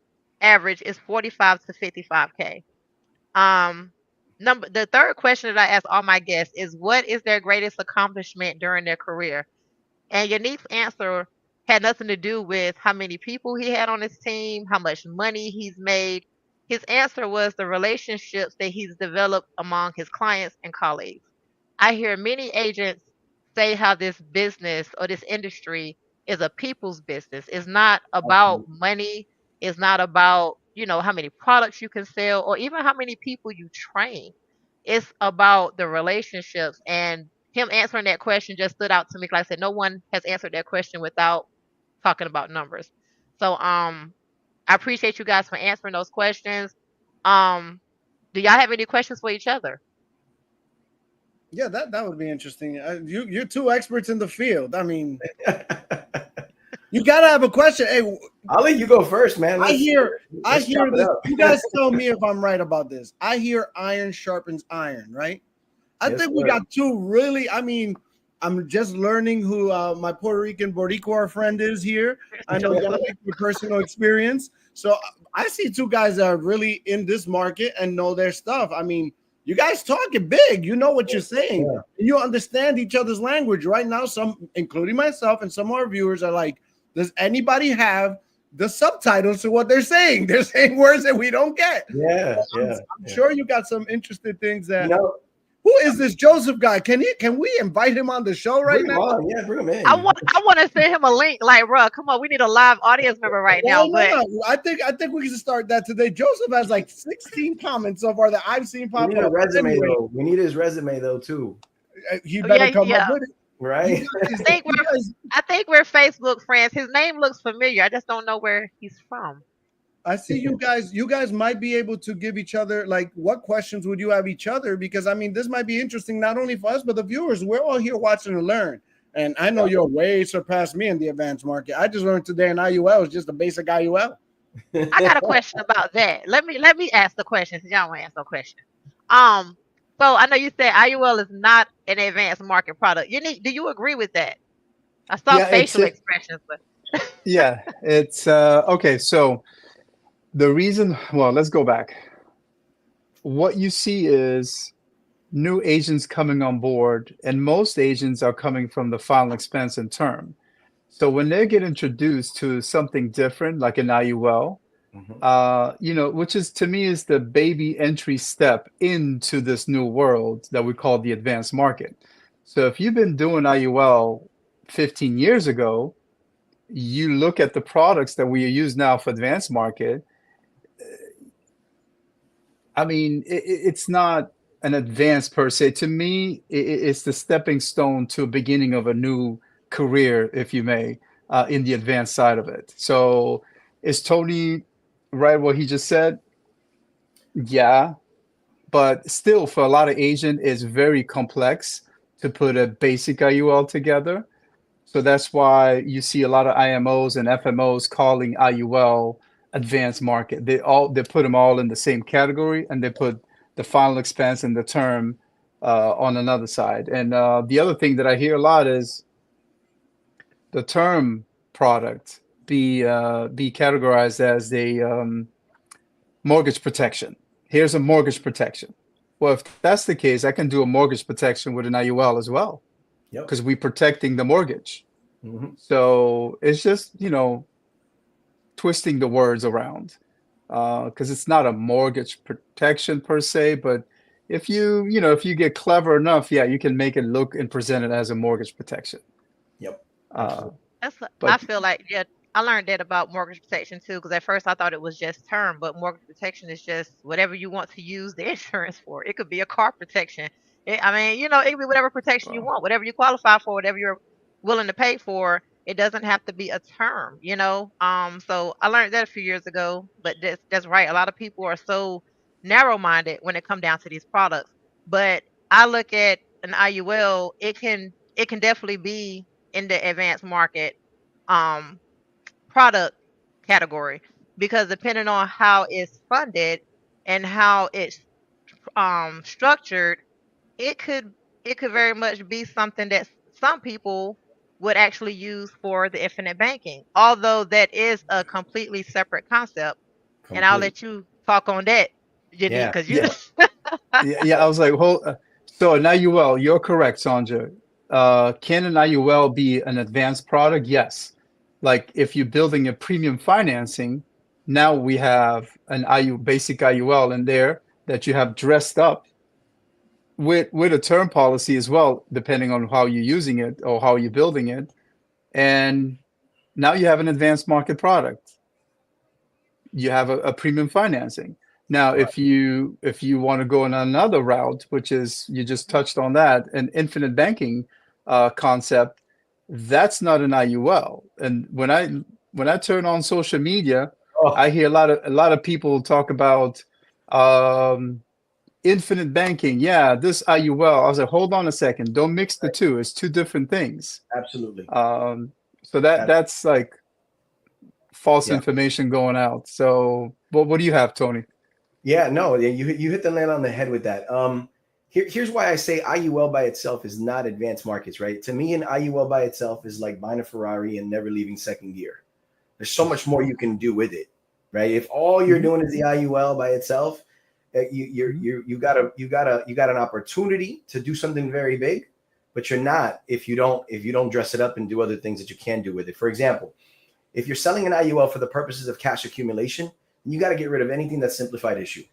B: average is 45 to 55K. Um, the third question that I ask all my guests is what is their greatest accomplishment during their career? And Yannick's answer had nothing to do with how many people he had on his team, how much money he's made. His answer was the relationships that he's developed among his clients and colleagues. I hear many agents say how this business or this industry is a people's business. It's not about
C: Absolutely.
B: money. It's not about, how many products you can sell or even how many people you train. It's about the relationships. And him answering that question just stood out to me. Like I said, no one has answered that question without talking about numbers. So I appreciate you guys for answering those questions. Um, do y'all have any questions for each other?
A: Yeah, that would be interesting. You're two experts in the field. I mean, you gotta have a question. Hey,
C: I'll let you go first, man.
A: I hear
C: let's chop it
A: this.
C: up.
A: You guys tell me if I'm right about this. I hear iron sharpens iron, right? I
C: Yes,
A: think we
C: sir.
A: got two really. I mean, I'm just learning who my Puerto Rican Boricua friend is here. I know y'all like your personal experience, so I see two guys that are really in this market and know their stuff. I mean, you guys talking big. You know what you're saying.
C: Yeah.
A: You understand each other's language right now. Some, including myself, and some of our viewers are like, "Does anybody have the subtitles to what they're saying? They're saying words that we don't get."
C: Yeah,
A: I'm,
C: yeah.
A: I'm sure you got some interesting things
C: You
A: that.
C: know,
A: Who is this Joseph guy? Can we invite him on the show right
C: bring him
A: now?
C: on. Yeah, bring him
B: I
C: in.
B: want I want to send him a link. Like, bro, come on, we need a live audience member right
A: Why
B: now. But
A: not? I think we can start that today. Joseph has like 16 comments so far that I've seen
C: We
A: pop
C: need a
A: up.
C: resume
A: Anyway,
C: though. We need his resume though too,
A: he better
B: yeah,
A: come up
B: yeah.
A: with it. You
C: right?
A: guys,
B: I think
A: you
B: we're
A: guys,
B: I think we're Facebook friends. His name looks familiar. I just don't know where he's from.
A: I see you guys. You guys might be able to give each other like what questions would you have each other? Because I mean, this might be interesting not only for us but the viewers. We're all here watching to learn. And I know you're way surpassed me in the advanced market. I just learned today in IUL is just a basic IUL.
B: I got a question about that. Let me ask the question since y'all want to ask no question. Um, so I know you said IUL is not an advanced market product. Do you agree with that? I saw
D: Yeah, it's
B: facial
D: it.
B: expressions, but
D: Yeah, it's okay. So the reason, well, let's go back. What you see is new agents coming on board, and most agents are coming from the final expense and term. So when they get introduced to something different, like an IUL,
C: Mhm.
D: which is to me is the baby entry step into this new world that we call the advanced market. So if you've been doing IUL 15 years ago, you look at the products that we use now for advanced market. I mean, it's not an advance per se. To me, it's the stepping stone to a beginning of a new career, if you may, in the advanced side of it. So is Tony right what he just said? Yeah, but still, for a lot of agent, it's very complex to put a basic IUL together. So that's why you see a lot of IMOs and FMOs calling IUL advanced market. They put them all in the same category, and they put the final expense and the term on another side. And the other thing that I hear a lot is the term product be categorized as a mortgage protection. Here's a mortgage protection. Well, if that's the case, I can do a mortgage protection with an IUL as well
C: Yep.
D: because we're protecting the mortgage.
C: Hmm.
D: So it's just, twisting the words around because it's not a mortgage protection per se, but if you get clever enough, yeah, you can make it look and present it as a mortgage protection.
C: Yep.
D: Uh,
C: Absolutely.
B: I
D: but
B: feel like, yeah, I learned that about mortgage protection too. Because at first I thought it was just term, but mortgage protection is just whatever you want to use the insurance for. It could be a car protection. I mean, it could be whatever protection you
D: uh,
B: want, whatever you qualify for, whatever you're willing to pay for. It doesn't have to be a term. So I learned that a few years ago. But that's right. A lot of people are so narrow-minded when it come down to these products. But I look at an IUL. It can definitely be in the advanced market um product category because depending on how it's funded and how it's structured, it could it could very much be something that some people would actually use for the infinite banking, although that is a completely separate concept. And I'll
C: Complete.
B: let you talk on that, Jenny,
C: Yeah.
B: because you
D: yeah, yeah, yeah. I was like, hold. So now you're correct, Sandra. can an IUL be an advanced product? Yes. Like if you're building a premium financing, now we have an basic IUL in there that you have dressed up with a term policy as well, depending on how you're using it or how you're building it. And now you have an advanced market product. You have a premium financing. Now,
C: Right.
D: if you want to go in another route, which is you just touched on that, an infinite banking concept, that's not an IUL. And when I turn on social media,
C: Oh,
D: I hear a lot of people talk about um, infinite banking. Yeah, this IUL. I was like, hold on a second, don't mix the two. It's two different things.
C: absolutely.
D: So that's like false
C: Yeah.
D: information going out. So, what do you have, Tony?
C: Yeah, no, you hit the nail on the head with that. Here's why I say IUL by itself is not advanced markets, right? To me, an IUL by itself is like buying a Ferrari and never leaving second gear. There's so much more you can do with it, right? If all you're doing is the IUL by itself, you got an opportunity to do something very big, but you're not if you don't dress it up and do other things that you can do with it. For example, if you're selling an IUL for the purposes of cash accumulation, you got to get rid of anything that's simplified issue.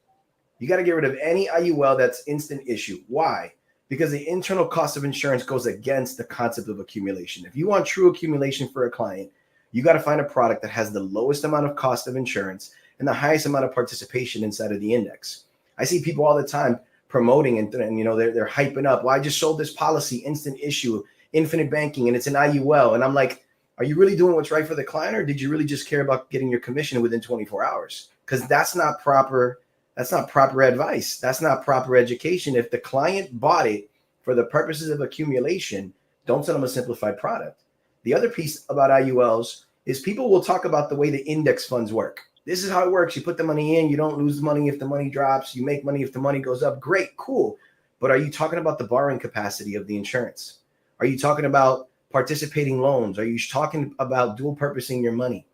C: You got to get rid of any IUL that's instant issue. Why? Because the internal cost of insurance goes against the concept of accumulation. If you want true accumulation for a client, you got to find a product that has the lowest amount of cost of insurance and the highest amount of participation inside of the index. I see people all the time promoting and they're hyping up. Well, I just sold this policy, instant issue, infinite banking, and it's an IUL. And I'm like, are you really doing what's right for the client, or did you really just care about getting your commission within 24 hours? Because that's not proper advice. That's not proper education. If the client bought it for the purposes of accumulation, don't sell them a simplified product. The other piece about IULs is people will talk about the way the index funds work. This is how it works. You put the money in, you don't lose money if the money drops, you make money if the money goes up. Great, cool. But are you talking about the borrowing capacity of the insurance? Are you talking about participating loans? Are you talking about dual purposing your money?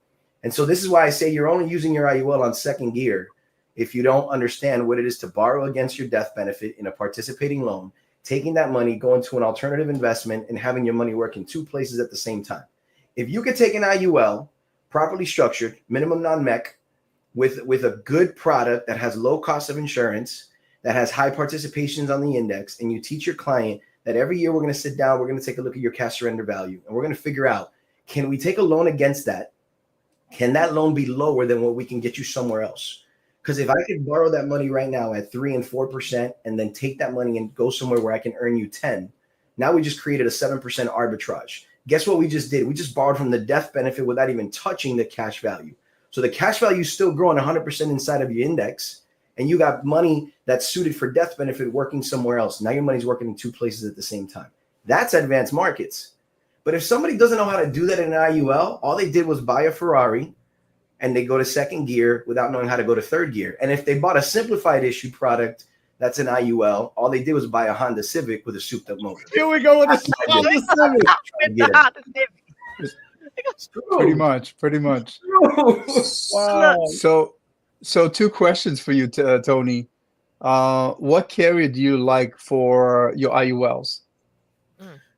C: And so this is why I say you're only using your IUL on second gear if you don't understand what it is to borrow against your death benefit in a participating loan, taking that money, going to an alternative investment, and having your money work in two places at the same time. If you could take an IUL, properly structured, minimum non-MEC, with a good product that has low cost of insurance, that has high participations on the index, and you teach your client that every year we're going to sit down, we're going to take a look at your cash surrender value, and we're going to figure out, can we take a loan against that? Can that loan be lower than what we can get you somewhere else? Because if I could borrow that money right now at 3% and 4% and then take that money and go somewhere where I can earn you 10, now we just created a 7% arbitrage. Guess what we just did? We just borrowed from the death benefit without even touching the cash value. So the cash value is still growing 100% inside of your index, and you got money that's suited for death benefit working somewhere else. Now your money's working in two places at the same time. That's advanced markets. But if somebody doesn't know how to do that in an IUL, all they did was buy a Ferrari and they go to second gear without knowing how to go to third gear. And if they bought a simplified issue product that's an IUL, all they did was buy a Honda Civic with a souped up motor.
A: Here we go with the Honda Civic.
D: Pretty much.
A: Wow.
D: So two questions for you, Tony. What carrier do you like for your IULs?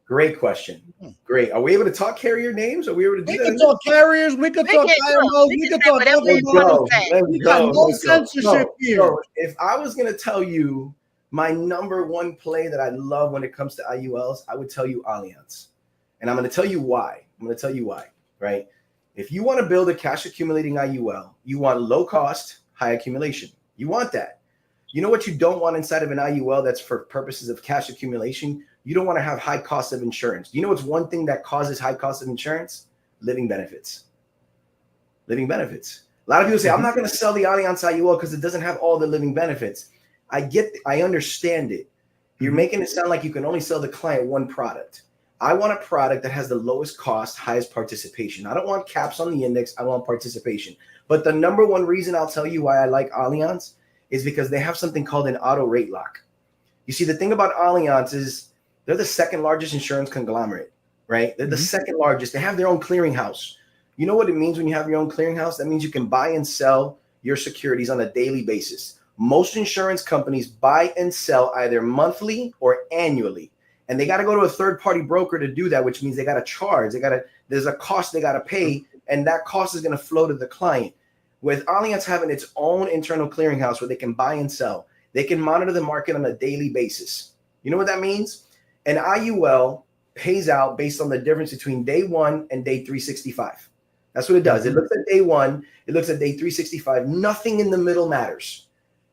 C: Great question. Great. Are we able to talk carrier names? Are we able to do
A: We
C: that?
A: can talk carriers. We can talk IMOs. We can talk everybody. We got no censorship here.
C: So if I was going to tell you my number one play that I love when it comes to IULs, I would tell you Allianz. And I'm going to tell you why. Right? If you want to build a cash accumulating IUL, you want low cost, high accumulation. You want that. You know what you don't want inside of an IUL that's for purposes of cash accumulation? You don't want to have high cost of insurance. You know what's one thing that causes high cost of insurance? Living benefits. A lot of people say, I'm not going to sell the Allianz IUL because it doesn't have all the living benefits. I understand it. You're making it sound like you can only sell the client one product. I want a product that has the lowest cost, highest participation. I don't want caps on the index. I want participation. But the number one reason I'll tell you why I like Allianz is because they have something called an auto rate lock. You see, the thing about Allianz is they're the second largest insurance conglomerate, right? They're the second largest. They have their own clearinghouse. You know what it means when you have your own clearinghouse? That means you can buy and sell your securities on a daily basis. Most insurance companies buy and sell either monthly or annually. And they got to go to a third-party broker to do that, which means they got to charge. There's a cost they got to pay, and that cost is going to flow to the client. With Allianz having its own internal clearinghouse where they can buy and sell, they can monitor the market on a daily basis. You know what that means? An IUL pays out based on the difference between day 1 and day 365. That's what it does. It looks at day 1, it looks at day 365. Nothing in the middle matters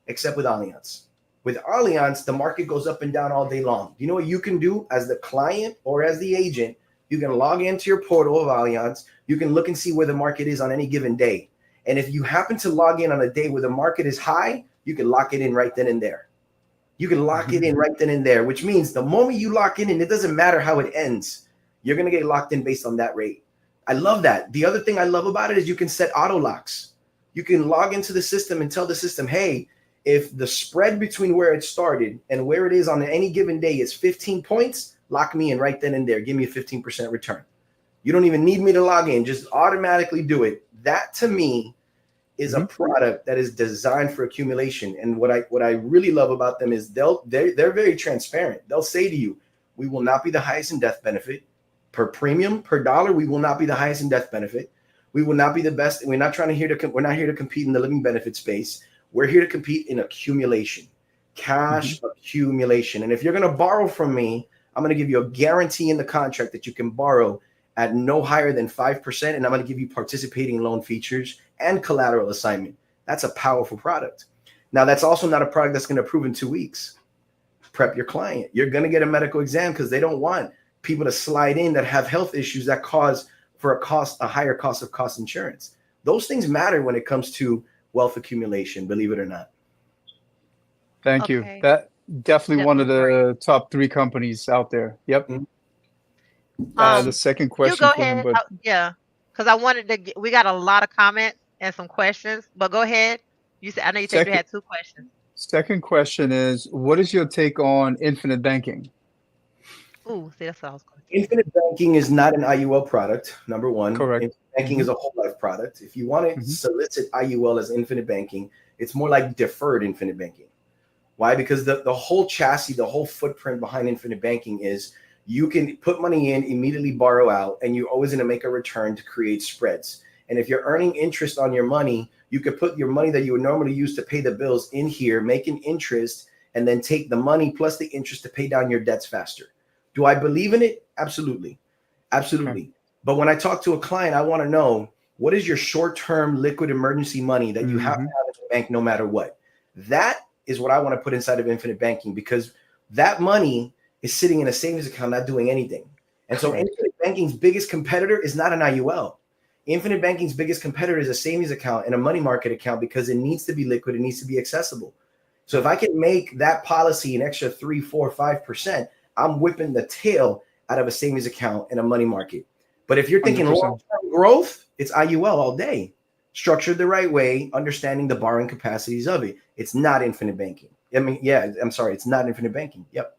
C: except with Allianz. With Allianz, the market goes up and down all day long. You know what you can do as the client or as the agent? You can log into your portal of Allianz. You can look and see where the market is on any given day. And if you happen to log in on a day where the market is high, you can lock it in right then and there. You can lock it in right then and there, which means the moment you lock in, and it doesn't matter how it ends, you're going to get locked in based on that rate. I love that. The other thing I love about it is you can set auto locks. You can log into the system and tell the system, hey, if the spread between where it started and where it is on any given day is 15 points, lock me in right then and there. Give me a 15% return. You don't even need me to log in. Just automatically do it. That to me is a product that is designed for accumulation. And what I really love about them is they're very transparent. They'll say to you, we will not be the highest in death benefit per premium, per dollar. We will not be the highest in death benefit. We will not be the best. We're not here to compete in the living benefit space. We're here to compete in accumulation, cash accumulation. And if you're going to borrow from me, I'm going to give you a guarantee in the contract that you can borrow at no higher than 5%. And I'm going to give you participating loan features and collateral assignment. That's a powerful product. Now, that's also not a product that's going to approve in 2 weeks. Prep your client. You're going to get a medical exam because they don't want people to slide in that have health issues that cause for a higher cost of cost insurance. Those things matter when it comes to wealth accumulation, believe it or not.
D: Thank you. That definitely one of the top 3 companies out there. Yep. The second question.
B: You go ahead. Yeah, because I wanted to. We got a lot of comments and some questions, but go ahead. You said I know you said you had 2 questions.
D: Second question is, what is your take on infinite banking?
B: Ooh, see, that's what I was going to
C: say. Infinite banking is not an IUL product, number one.
D: Correct.
C: Infinite banking is a whole life product. If you want to solicit IUL as infinite banking, it's more like deferred infinite banking. Why? Because the whole chassis, the whole footprint behind infinite banking is you can put money in, immediately borrow out, and you're always going to make a return to create spreads. And if you're earning interest on your money, you could put your money that you would normally use to pay the bills in here, make an interest, and then take the money plus the interest to pay down your debts faster. Do I believe in it? Absolutely. Absolutely. Okay. But when I talk to a client, I want to know, what is your short-term liquid emergency money that you have to have in the bank no matter what? That is what I want to put inside of infinite banking, because that money is sitting in a savings account, not doing anything. And so infinite banking's biggest competitor is not an IUL. Infinite banking's biggest competitor is a savings account and a money market account, because it needs to be liquid. It needs to be accessible. So if I can make that policy an extra 3, 4, 5%, I'm whipping the tail out of a savings account and a money market. But if you're thinking long-term growth, it's IUL all day. Structured the right way, understanding the borrowing capacities of it. It's not infinite banking. It's not infinite banking. Yep.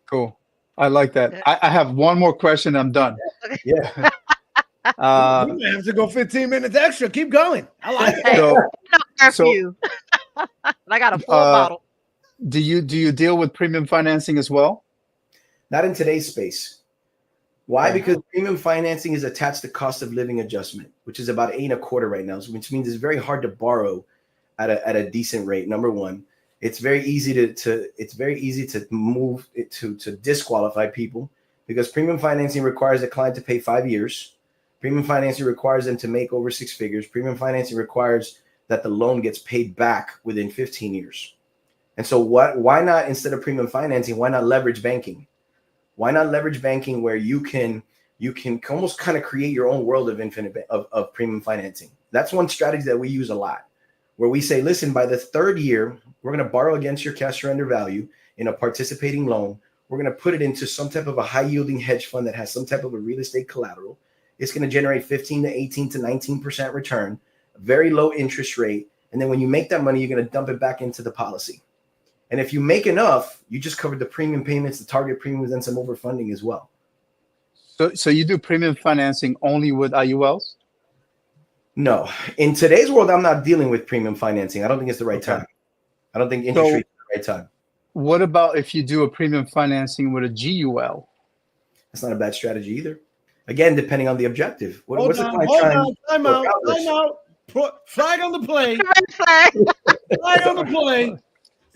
D: Cool. I like that. I have one more question. I'm done.
C: Yeah.
A: We might have to go 15 minutes extra. Keep going. I like
B: it. So I got a full bottle.
D: Do you deal with premium financing as well?
C: Not in today's space. Why? Because premium financing is attached to cost of living adjustment, which is about 8.25% right now, which means it's very hard to borrow at a decent rate. Number one, it's very easy to move it to disqualify people, because premium financing requires the client to pay 5 years. Premium financing requires them to make over 6 figures. Premium financing requires that the loan gets paid back within 15 years. And so why not, instead of premium financing, why not leverage banking? Why not leverage banking where you can almost kind of create your own world of premium financing? That's one strategy that we use a lot, where we say, listen, by the 3rd year, we're going to borrow against your cash surrender value in a participating loan. We're going to put it into some type of a high yielding hedge fund that has some type of a real estate collateral. It's going to generate 15 to 18 to 19% return, very low interest rate. And then when you make that money, you're going to dump it back into the policy. And if you make enough, you just covered the premium payments, the target premiums, and some overfunding as well.
D: So you do premium financing only with IULs?
C: No. In today's world, I'm not dealing with premium financing. I don't think it's the right time. I don't think interest rates are the right time.
D: What about if you do a premium financing with a GUL?
C: That's not a bad strategy either. Again, depending on the objective.
A: Hold
C: What's the
A: on,
C: client
A: hold
C: trying
A: on, time
C: to
A: out,
C: accomplish?
A: time out. Flag on the play.
B: Red flag.
A: Flag on the play.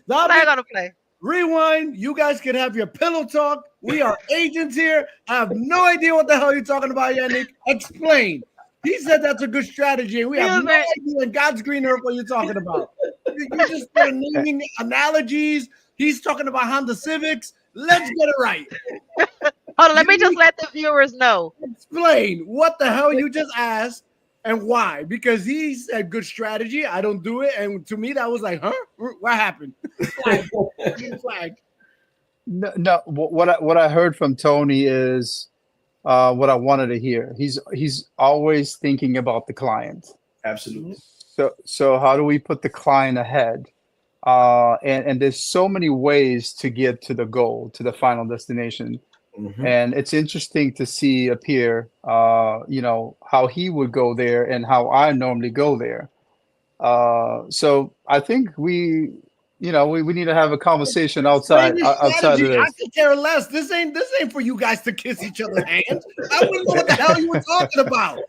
A: Stop
B: Flag
A: it.
B: on the play.
A: Rewind. You guys can have your pillow talk. We are agents here. I have no idea what the hell you're talking about, Yannick. Explain. He said that's a good strategy, and we have no idea in God's green earth what you're talking about. You just started naming analogies. He's talking about Honda Civics. Let's get it right.
B: Hold on, let me just let the viewers know.
A: Explain what the hell you just asked and why. Because he said good strategy. I don't do it. And to me, that was like, huh? What happened? Flag. Flag.
D: No. What I heard from Tony is what I wanted to hear. He's always thinking about the client.
C: Absolutely.
D: So how do we put the client ahead? And there's so many ways to get to the goal, to the final destination.
C: Mhm.
D: And it's interesting to see appear, how he would go there and how I normally go there. So I think we need to have a conversation outside
A: Explain your
D: outside of
A: strategy. I
D: this.
A: could care less. This ain't for you guys to kiss each other's hands. I wouldn't know what the hell you were talking about.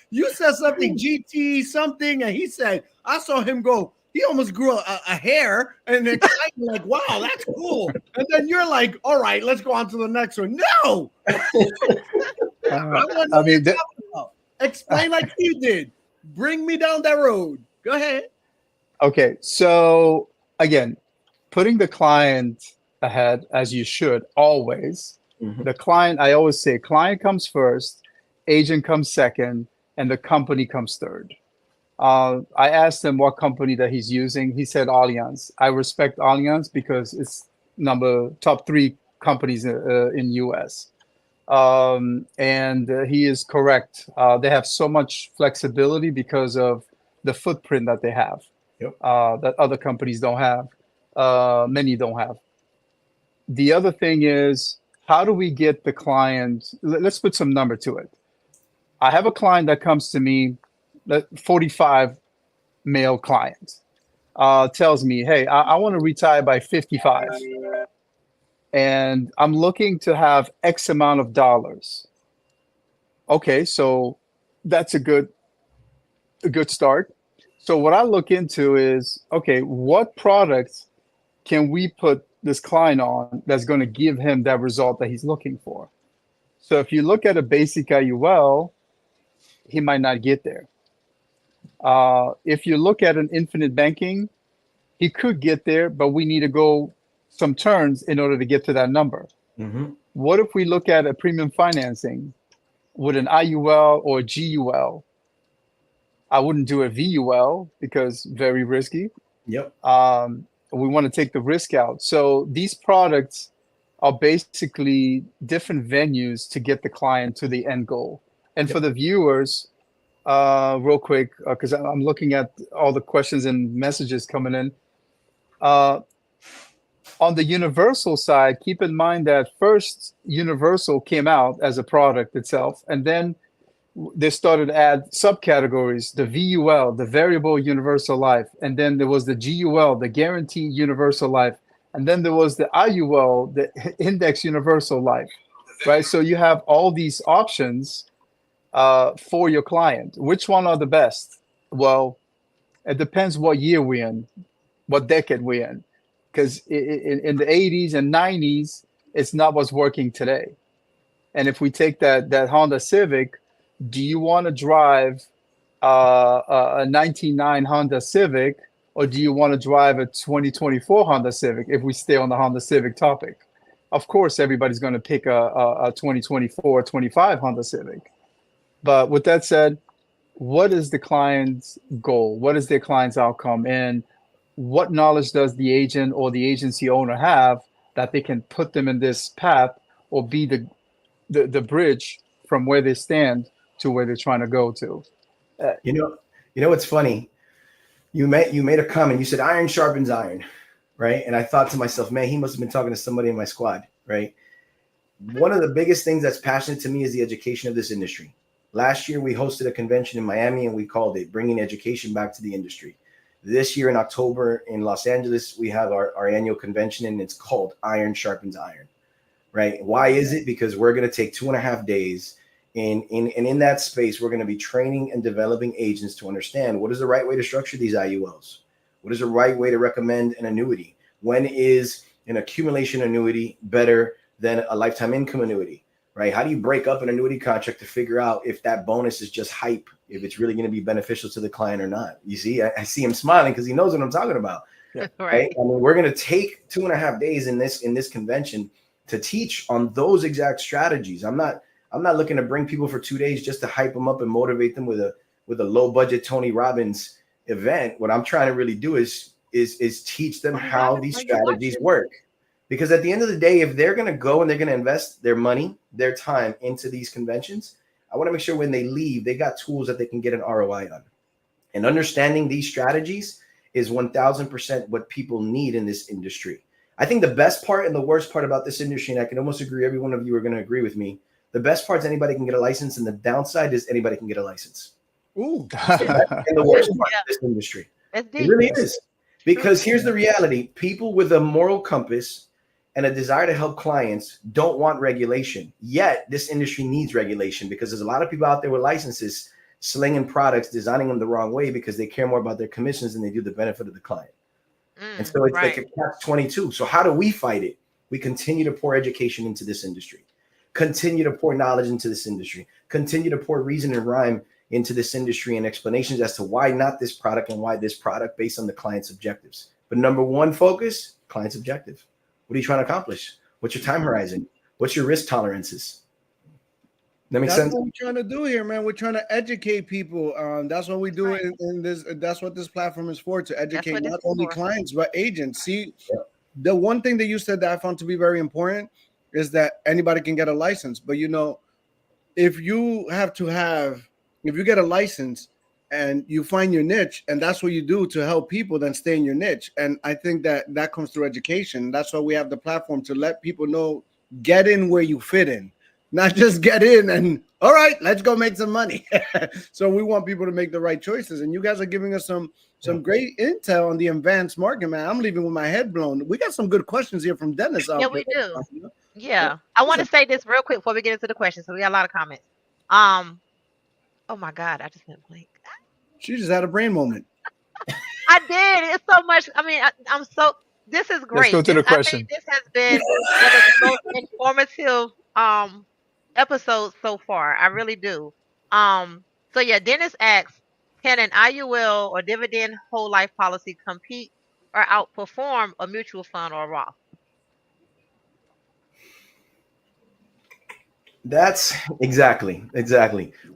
A: You said something GT something, and he said, I saw him go. He almost grew a hair and excited, like, wow, that's cool. And then you're like, all right, let's go on to the next one. No,
D: I mean,
A: explain like you did. Bring me down that road. Go ahead.
D: okay. So again, putting the client ahead as you should always.
C: Mhm.
D: The client, I always say, client comes first, agent comes second, and the company comes third. I asked him what company that he's using. He said Allianz. I respect Allianz because it's top 3 companies in US. And he is correct. They have so much flexibility because of the footprint that they have.
C: Yep.
D: That other companies don't have. Many don't have. The other thing is, how do we get the client? Let's put some number to it. I have a client that comes to me, 45 male client, tells me, hey, I want to retire by 55. And I'm looking to have X amount of dollars. Okay, so that's a good start. So what I look into is, okay, what products can we put this client on that's going to give him that result that he's looking for? So if you look at a basic IUL, he might not get there. If you look at an infinite banking, he could get there, but we need to go some turns in order to get to that number.
C: Mhm.
D: What if we look at a premium financing with an IUL or GUL? I wouldn't do a VUL because very risky.
C: Yep.
D: We want to take the risk out. So these products are basically different venues to get the client to the end goal. And for the viewers, real quick, because I'm looking at all the questions and messages coming in. On the Universal side, keep in mind that first Universal came out as a product itself, and then they started to add subcategories, the VUL, the Variable Universal Life, and then there was the GUL, the Guaranteed Universal Life, and then there was the IUL, the Index Universal Life, right? So you have all these options for your client. Which one are the best? Well, it depends what year we're in, what decade we're in. Because in the 80s and 90s, it's not what's working today. And if we take that Honda Civic, do you want to drive a 99 Honda Civic, or do you want to drive a 2024 Honda Civic if we stay on the Honda Civic topic? Of course, everybody's going to pick a 2024 25 Honda Civic. But with that said, what is the client's goal? What is their client's outcome? And what knowledge does the agent or the agency owner have that they can put them in this path or be the bridge from where they stand to where they're trying to go to?
C: You know what's funny? You made a comment. You said iron sharpens iron, right? And I thought to myself, man, he must have been talking to somebody in my squad, right? One of the biggest things that's passionate to me is the education of this industry. Last year, we hosted a convention in Miami, and we called it Bringing Education Back to the Industry. This year in October in Los Angeles, we have our annual convention, and it's called Iron Sharpens Iron. Right? Why is it? Because we're going to take 2.5 days. In that space, we're going to be training and developing agents to understand what is the right way to structure these IULs. What is the right way to recommend an annuity? When is an accumulation annuity better than a lifetime income annuity? Right? How do you break up an annuity contract to figure out if that bonus is just hype, if it's really going to be beneficial to the client or not? You see, I see him smiling because he knows what I'm talking about.
B: Right.
C: Right? I mean, we're going to take 2.5 days in this convention to teach on those exact strategies. I'm not looking to bring people for 2 days just to hype them up and motivate them with a low budget Tony Robbins event. What I'm trying to really do is teach them how these strategies work. Because at the end of the day, if they're going to go and they're going to invest their money, their time into these conventions, I want to make sure when they leave, they got tools that they can get an ROI on. And understanding these strategies is 1000% what people need in this industry. I think the best part and the worst part about this industry, and I can almost agree, every one of you are going to agree with me, the best part is anybody can get a license, and the downside is anybody can get a license.
A: Ooh.
C: And the worst part of this industry.
B: It
C: really is. Because here's the reality. People with a moral compass and a desire to help clients don't want regulation. Yet this industry needs regulation because there's a lot of people out there with licenses slinging products, designing them the wrong way because they care more about their commissions than they do the benefit of the client. And so it's like a catch-22. So how do we fight it? We continue to pour education into this industry, continue to pour knowledge into this industry, continue to pour reason and rhyme into this industry and explanations as to why not this product and why this product based on the client's objectives. But number one focus, client's objective. What are you trying to accomplish? What's your time horizon? What's your risk tolerances? That makes sense?
A: That's what we're trying to do here, man. We're trying to educate people. That's what we do in this. That's what this platform is for, to educate not only clients, but agents. See, the one thing that you said that I found to be very important is that anybody can get a license. But, you know, if you get a license and you find your niche and that's what you do to help people, then stay in your niche. And I think that comes through education. That's why we have the platform, to let people know, get in where you fit in. Not just get in and, all right, let's go make some money. So we want people to make the right choices. And you guys are giving us some great intel on the advanced market, man. I'm leaving with my head blown. We got some good questions here from Dennis.
B: Yeah, we do. Yeah. I want to say this real quick before we get into the questions. So we got a lot of comments. Oh my God, I just went blank.
A: She just had a brain moment.
B: I did. It's so much. I mean, this is great.
D: Let's go to the question.
B: I think this has been one of the most informative episodes so far. I really do. So yeah, Dennis asks, can an IUL or dividend whole life policy compete or outperform a mutual fund or a Roth?
C: That's exactly.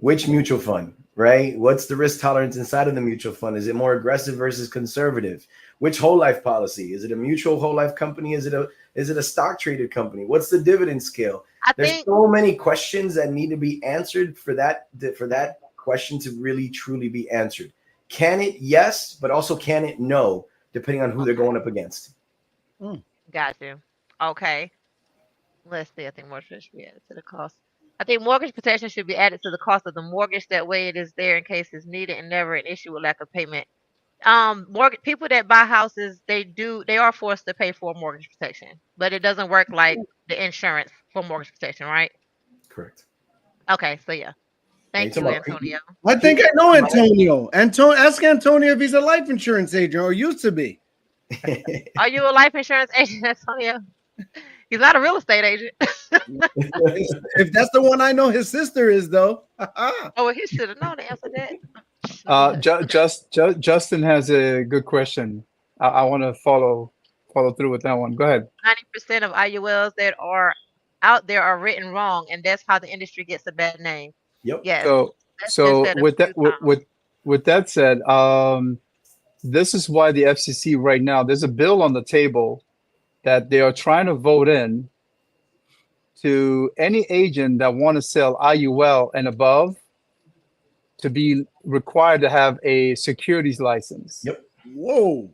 C: Which mutual fund, right? What's the risk tolerance inside of the mutual fund? Is it more aggressive versus conservative? Which whole life policy? Is it a mutual whole life company? Is it a stock traded company? What's the dividend scale? There's so many questions that need to be answered for that question to really truly be answered. Can it? Yes, but also can it? No, depending on who they're going up against.
B: Got you. Okay. Let's see. I think mortgage should be added to the cost. I think mortgage protection should be added to the cost of the mortgage. That way it is there in case it's needed and never an issue with lack of payment. Mortgage people that buy houses, they are forced to pay for mortgage protection, but it doesn't work like the insurance for mortgage protection, right?
C: Correct.
B: Okay, so yeah. Thank you, Antonio.
A: I think I know Antonio. Ask Antonio if he's a life insurance agent or used to be.
B: Are you a life insurance agent, Antonio? He's not a real estate agent.
A: If that's the one I know, his sister is, though.
B: Oh, well, he should have known the answer to that.
D: Justin has a good question. I want to follow through with that one. Go ahead.
B: 90% of IULs that are out there are written wrong, and that's how the industry gets a bad name.
C: Yep.
B: Yes.
D: So with that said, this is why the FCC right now, there's a bill on the table that they are trying to vote in to any agent that want to sell IUL and above to be required to have a securities license.
C: Yep.
A: Whoa.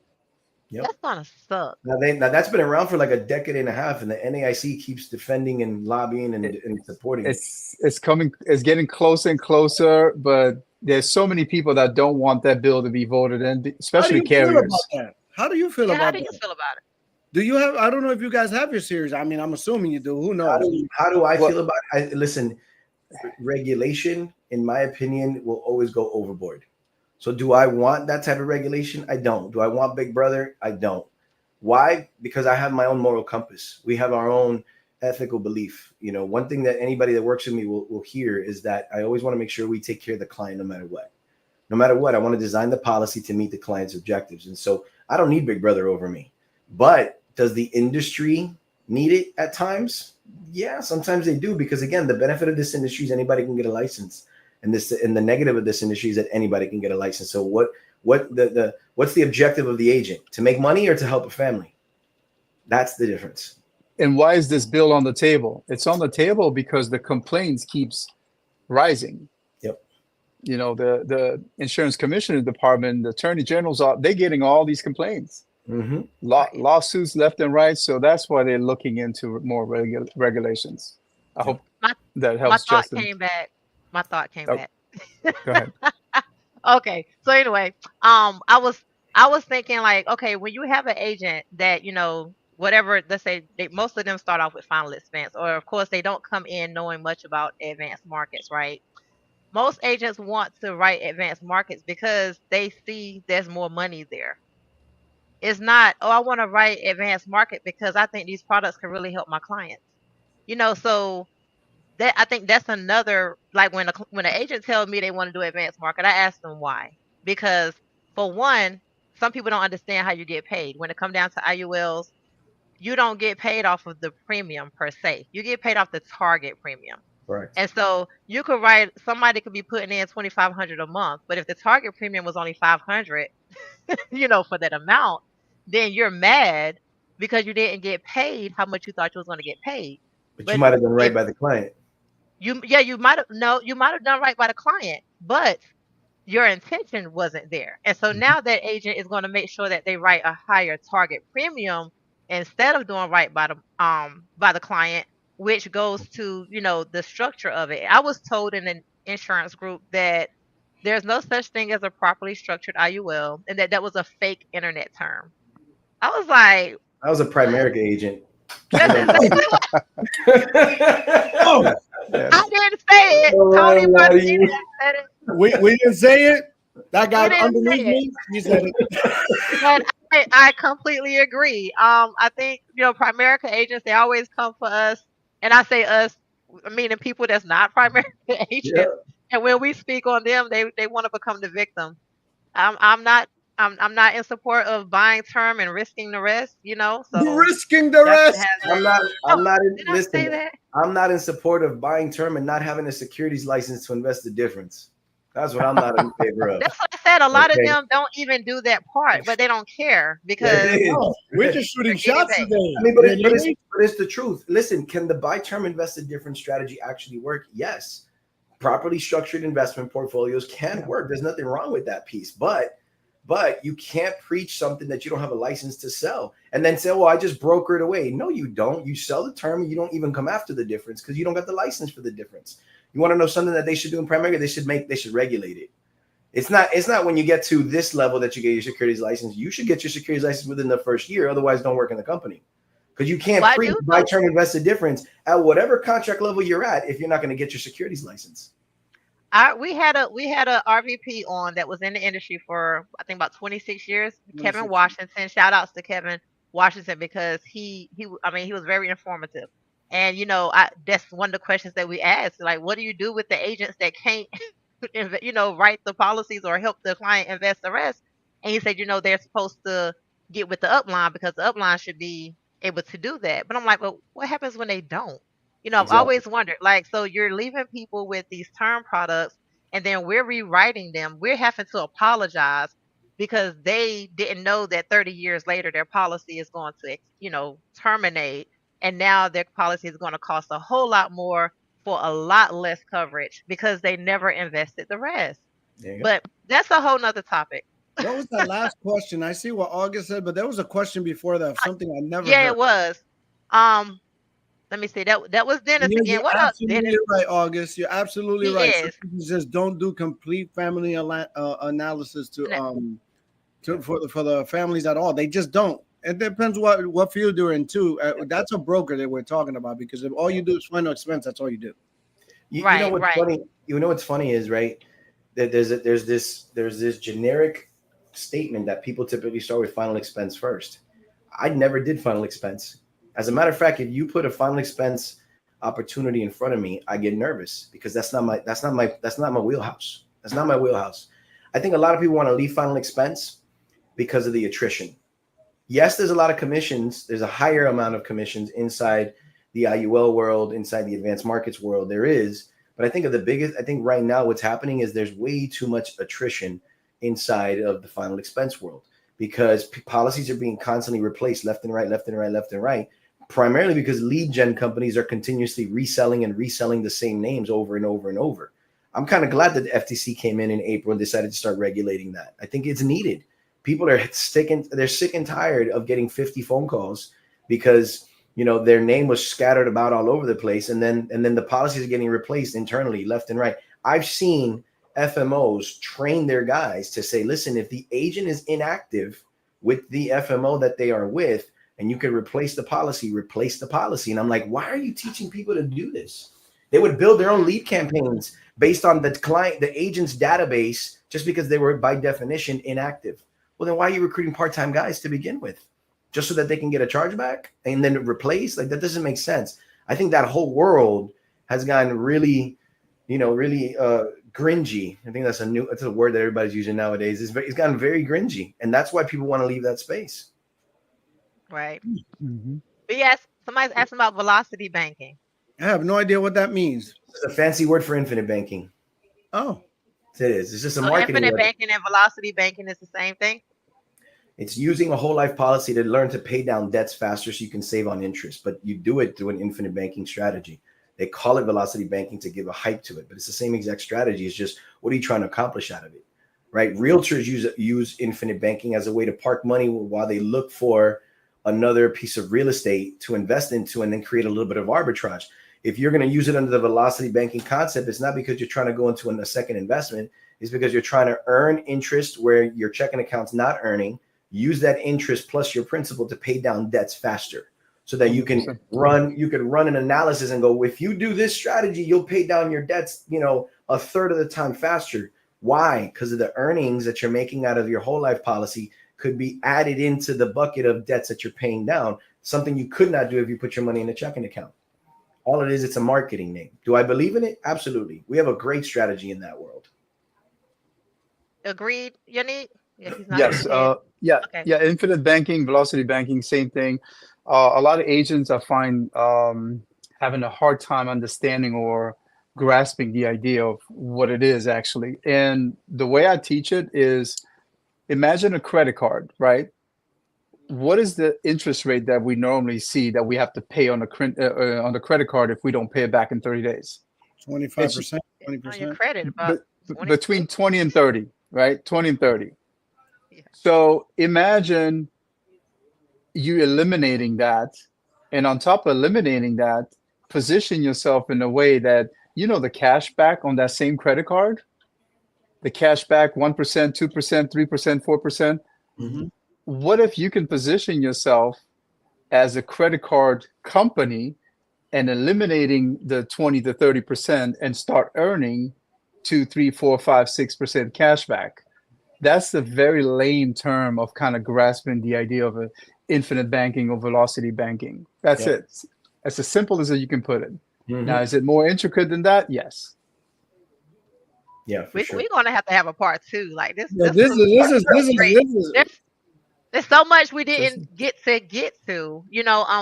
C: Yep.
B: That's gonna suck.
C: Now that's been around for like a decade and a half, and the NAIC keeps defending and lobbying and supporting it.
D: It's getting closer and closer, but there's so many people that don't want that bill to be voted in,
A: How do
D: especially
A: you feel about
D: carriers.
A: that? How do you feel
B: Yeah, how
A: about
B: do you
A: that?
B: feel about it?
A: Do you have? I don't know if you guys have your series. I mean, I'm assuming you do. Who knows?
C: How do I
D: Well,
C: feel about it? Listen, regulation, in my opinion, will always go overboard. So do I want that type of regulation? I don't. Do I want Big Brother? I don't. Why? Because I have my own moral compass. We have our own ethical belief. You know, one thing that anybody that works with me will hear is that I always want to make sure we take care of the client no matter what. No matter what, I want to design the policy to meet the client's objectives. And so I don't need Big Brother over me. But does the industry need it at times? Yeah, sometimes they do, because again, the benefit of this industry is anybody can get a license. And the negative of this industry is that anybody can get a license. So what's the objective of the agent? To make money or to help a family? That's the difference.
D: and why is this bill on the table? It's on the table because the complaints keeps rising.
C: Yep.
D: You know, the insurance commissioner department, the attorney generals, they're getting all these complaints,
C: Mm-hmm.
D: lawsuits left and right. So that's why they're looking into more regulations. I hope
B: My
D: that
B: my
D: helps,
B: thought
D: Justin.
B: came back. My thought came
D: Oh,
B: back.
D: go ahead.
B: Okay. So anyway, I was thinking like, okay, when you have an agent that, whatever, let's say most of them start off with final expense, or of course they don't come in knowing much about advanced markets, right? Most agents want to write advanced markets because they see there's more money there. It's not, oh, I want to write advanced market because I think these products can really help my clients. So that I think that's another, like when an agent tells me they want to do advanced market, I ask them why. Because for one, some people don't understand how you get paid. When it comes down to IULs, you don't get paid off of the premium per se. You get paid off the target premium.
C: Correct.
B: And so you could write, somebody could be putting in 2,500 a month, but if the target premium was only 500, for that amount, then you're mad because you didn't get paid how much you thought you was going to get paid.
C: But you
B: But
C: might have done right
B: if
C: by the client.
B: you might have, no, you might have done right by the client, but your intention wasn't there. And so
C: Mhm.
B: now that agent is going to make sure that they write a higher target premium instead of doing right by the client, which goes to, the structure of it. I was told in an insurance group that there's no such thing as a properly structured IUL, and that was a fake internet term. I was like,
C: I was a
B: what?
C: Primerica agent. I
B: That's
C: know.
B: exactly what
A: Oh,
B: I
D: Yes.
B: didn't say it.
C: Oh,
B: Tony
C: I lie to
B: Martinez
C: you.
B: said it.
A: we didn't say it. That guy
B: We didn't say
A: underneath
B: it.
A: me, he said it.
B: But I completely agree. I think, Primerica agents, they always come for us, and I say us, meaning people that's not Primerica
C: Yeah.
B: agents. And when we speak on them, they want to become the victim. I'm not I'm not in support of buying term and risking the rest. So
A: Risking the
B: that's what
A: rest.
B: has
C: I'm
B: it.
C: not.
B: Oh,
C: I'm not in.
B: did I say
C: Listen,
B: that?
C: I'm not in support of buying term and not having a securities license to invest the difference. That's what I'm not in favor of.
B: That's what I said. A lot of
C: Okay.
B: them don't even do that part, but they don't care
C: Yeah, it
B: because
A: Oh, we're
C: is.
A: just shooting
B: they're getting
A: shots
B: paid.
A: today.
C: I mean,
A: Really?
C: but it's the truth. Listen, can the buy term invest a different strategy actually work? Yes. Properly structured investment portfolios can work. There's nothing wrong with that piece, but you can't preach something that you don't have a license to sell and then say, well, I just broker it away. No, you don't. You sell the term and you don't even come after the difference because you don't got the license for the difference. You want to know something that they should do in primary? They should regulate it. It's not when you get to this level that you get your securities license. You should get your securities license within the first year. Otherwise, don't work in the company. Because you can't
B: Well, I
C: preach
B: do
C: buy
B: know.
C: term invested difference at whatever contract level you're at if you're not going to get your securities license.
B: We had a RVP on that was in the industry for I think about 26 years. Kevin
A: 26.
B: Washington. Shout outs to Kevin Washington because I mean he was very informative. And that's one of the questions that we asked, like, what do you do with the agents that can't write the policies or help the client invest the rest? And he said, they're supposed to get with the upline because the upline should be able to do that. But I'm like, well, what happens when they don't? I've
C: Exactly.
B: always wondered, like, so you're leaving people with these term products, and then we're rewriting them. We're having to apologize because they didn't know that 30 years later their policy is going to, terminate, and now their policy is going to cost a whole lot more for a lot less coverage because they never invested the rest.
C: There you go.
B: But that's a whole nother topic.
A: What was that last question? I see what August said, but there was a question before that of something I never
B: Yeah,
A: heard.
B: it was. Um, Let me see. That was Dennis
A: You're
B: again. What else, Dennis?
A: absolutely right, August. You're absolutely
B: He
A: right.
B: is.
A: Some people just don't do complete family analysis
B: No,
A: for the families at all. They just don't. It depends what field you're in too. That's a broker that we're talking about because if all you do is final expense, that's all you do.
C: You know
B: right,
C: what's
B: right.
C: funny? You know what's funny is right that there's this generic statement that people typically start with final expense first. I never did final expense. As a matter of fact, if you put a final expense opportunity in front of me, I get nervous because that's not my wheelhouse. That's not my wheelhouse. I think a lot of people want to leave final expense because of the attrition. Yes, there's a lot of commissions. There's a higher amount of commissions inside the IUL world, inside the advanced markets world. There is, but I think right now what's happening is there's way too much attrition inside of the final expense world because policies are being constantly replaced left and right, left and right, left and right, primarily because lead gen companies are continuously reselling and reselling the same names over and over and over. I'm kind of glad that the FTC came in April and decided to start regulating that. I think it's needed. People are they're sick and tired of getting 50 phone calls because their name was scattered about all over the place, and then the policies are getting replaced internally left and right. I've seen FMOs train their guys to say, listen, if the agent is inactive with the FMO that they are with and you can replace the policy. And I'm like, why are you teaching people to do this? They would build their own lead campaigns based on the agent's database just because they were by definition inactive. Well, then why are you recruiting part-time guys to begin with? Just so that they can get a chargeback and then replace? Like, that doesn't make sense. I think that whole world has gotten really gringy. I think that's a word that everybody's using nowadays. It's gotten very gringy, and that's why people want to leave that space.
B: Right.
D: Mhm.
B: But yes, somebody's asking about velocity banking.
A: I have no idea what that means.
C: It's a fancy word for infinite banking.
A: Oh,
C: It is. It's just a
B: So
C: marketing
B: infinite
C: word.
B: banking and velocity banking is the same thing.
C: It's using a whole life policy to learn to pay down debts faster so you can save on interest, but you do it through an infinite banking strategy. They call it velocity banking to give a hype to it, but it's the same exact strategy. It's just, what are you trying to accomplish out of it? Right? Realtors use infinite banking as a way to park money while they look for another piece of real estate to invest into and then create a little bit of arbitrage. If you're going to use it under the velocity banking concept, it's not because you're trying to go into a second investment. It's because you're trying to earn interest where your checking account's not earning. Use that interest plus your principal to pay down debts faster, so that you can
D: 100%.
C: run an analysis and go, if you do this strategy, you'll pay down your debts, a third of the time faster. Why? Because of the earnings that you're making out of your whole life policy could be added into the bucket of debts that you're paying down, something you could not do if you put your money in a checking account. All it is, it's a marketing name. Do I believe in it? Absolutely. We have a great strategy in that world.
B: Agreed, Yannick? Yeah, he's not
D: Yes.
B: saying.
D: Yeah.
B: Okay.
D: Yeah. Infinite banking, velocity banking, same thing. A lot of agents I find having a hard time understanding or grasping the idea of what it is actually. And the way I teach it is, imagine a credit card, right? What is the interest rate that we normally see that we have to pay on the credit card if we don't pay it back in 30 days?
A: 25%,
B: On your
A: 20%.
B: credit,
D: But
B: about 20.
D: between 20 and 30, right? 20 and 30.
B: Yeah.
D: So imagine you eliminating that, and on top of eliminating that, position yourself in a way that the cash back on that same credit card, the cash back 1%, 2%, 3%, 4%.
A: Mm-hmm.
D: What if you can position yourself as a credit card company and eliminating the 20 to 30% and start earning 2, 3, 4, 5, 6% cash back? That's the very lame term of kind of grasping the idea of a infinite banking or velocity banking. That's
C: Yep.
D: it. It's as simple as you can put it.
C: Mm-hmm.
D: Now, is it more intricate than that? Yes.
C: Yeah, for sure.
B: We're gonna have to have a part two. Like this.
A: Yeah,
B: This was great.
A: this is
B: There's so much we
D: Just,
B: didn't get to.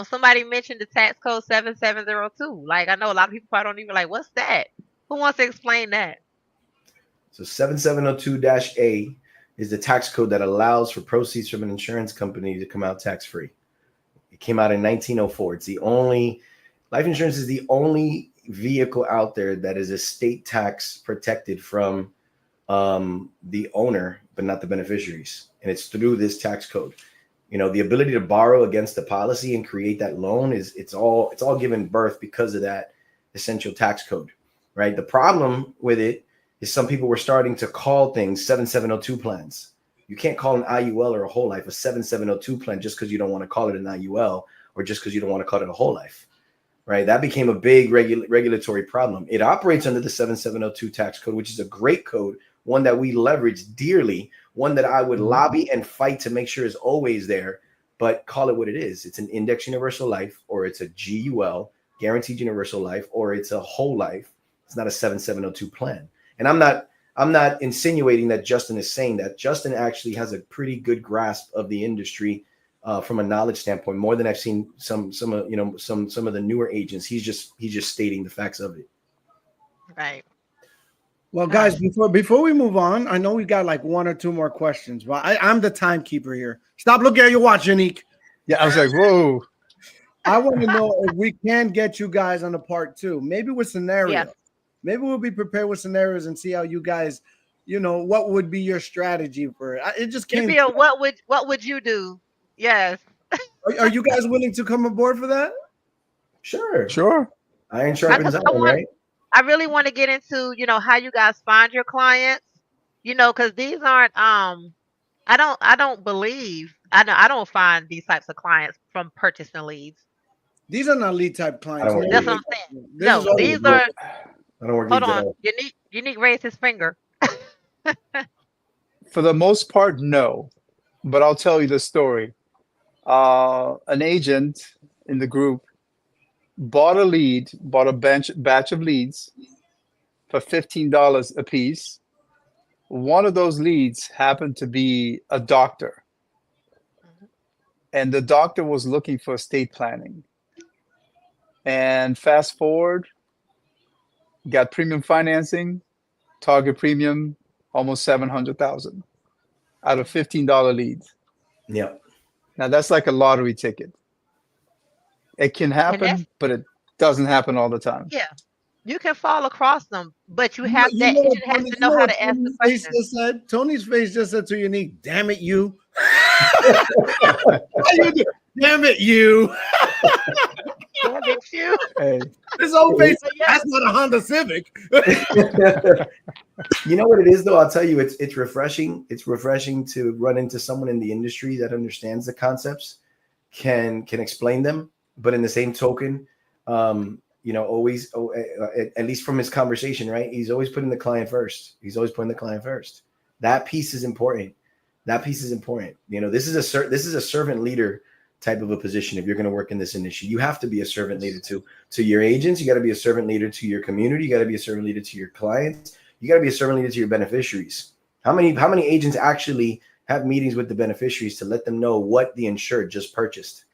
B: Somebody mentioned the tax code 7702. Like, I know a lot of people probably don't even like, what's that? Who wants to explain that?
C: So 7702-A is the tax code that allows for proceeds from an insurance company to come out tax-free. It came out in 1904. Life insurance is the only vehicle out there that is estate tax protected from the owner but not the beneficiaries. And it's through this tax code. You know, the ability to borrow against the policy and create that loan it's all given birth because of that essential tax code, right? The problem with it is some people were starting to call things 7702 plans. You can't call an IUL or a whole life a 7702 plan just because you don't want to call it an IUL or just because you don't want to call it a whole life, right? That became a big regulatory problem. It operates under the 7702 tax code, which is a great code, one that we leverage dearly, one that I would lobby and fight to make sure is always there, but call it what it is. It's an index universal life, or it's a GUL, guaranteed universal life, or it's a whole life. It's not a 7702 plan. And I'm not insinuating that Justin is saying that. Justin actually has a pretty good grasp of the industry from a knowledge standpoint, more than I've seen some of the newer agents. He's just stating the facts of it.
B: Right.
A: Well, guys, before we move on, I know we got like one or two more questions, but I'm the timekeeper here. Stop looking at your watch, Yannick.
D: Yeah, I was like, whoa.
A: I want to know if we can get you guys on a part 2, maybe with scenarios.
B: Yeah.
A: Maybe we'll be prepared with scenarios and see how you guys, what would be your strategy for it. It just came.
B: What would you do? Yes.
A: Are you guys willing to come aboard for that?
C: Sure. Iron sharpens iron, right?
B: I really want to get into, how you guys find your clients, because these aren't, I don't find these types of clients from purchasing leads.
A: These are not lead type clients.
B: That's what I'm saying. No, these are.
C: I don't work.
B: Hold on. Unique raised his finger.
D: For the most part, no. But I'll tell you the story. An agent in the group bought a batch of leads for $15 a piece. One of those leads happened to be a doctor. And the doctor was looking for estate planning. And fast forward, got premium financing, target premium almost $700,000 out of $15 leads.
C: Yep.
D: Now that's like a lottery ticket. It can happen, but it doesn't happen all the time.
B: Yeah, you can fall across them, but you have to know how to ask the question.
A: Tony's face just said to Unique, "Damn it, you! Damn it, you!"
B: Damn it, you!
D: Hey.
A: His whole face. That's not a Honda Civic.
C: You know what it is, though. I'll tell you, it's refreshing. It's refreshing to run into someone in the industry that understands the concepts, can explain them, but in the same token, always, at least from his conversation, right? He's always putting the client first. That piece is important. This is a servant leader type of a position. If you're going to work in this industry, you have to be a servant leader to your agents. You got to be a servant leader to your community. You got to be a servant leader to your clients. You got to be a servant leader to your beneficiaries. How many agents actually have meetings with the beneficiaries to let them know what the insured just purchased?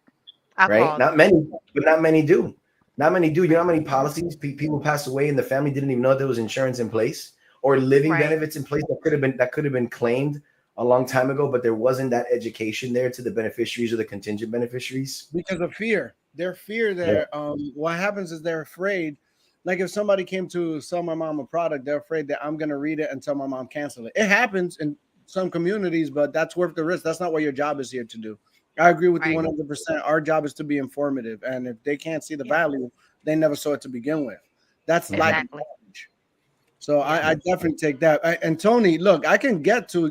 C: Right? Not many, but not many do. You know how many policies people pass away and the family didn't even know there was insurance in place or living benefits in place that could have been claimed a long time ago, but there wasn't that education there to the beneficiaries or the contingent beneficiaries
A: because of fear. Their fear there. Yeah. What happens is they're afraid. Like if somebody came to sell my mom a product, they're afraid that I'm going to read it and tell my mom cancel it. It happens in some communities, but that's worth the risk. That's not what your job is here to do. I agree with you 100%. Our job is to be informative, and if they can't see the value, they never saw it to begin with. That's lack of knowledge. So I definitely take that. And Tony, look, I can get to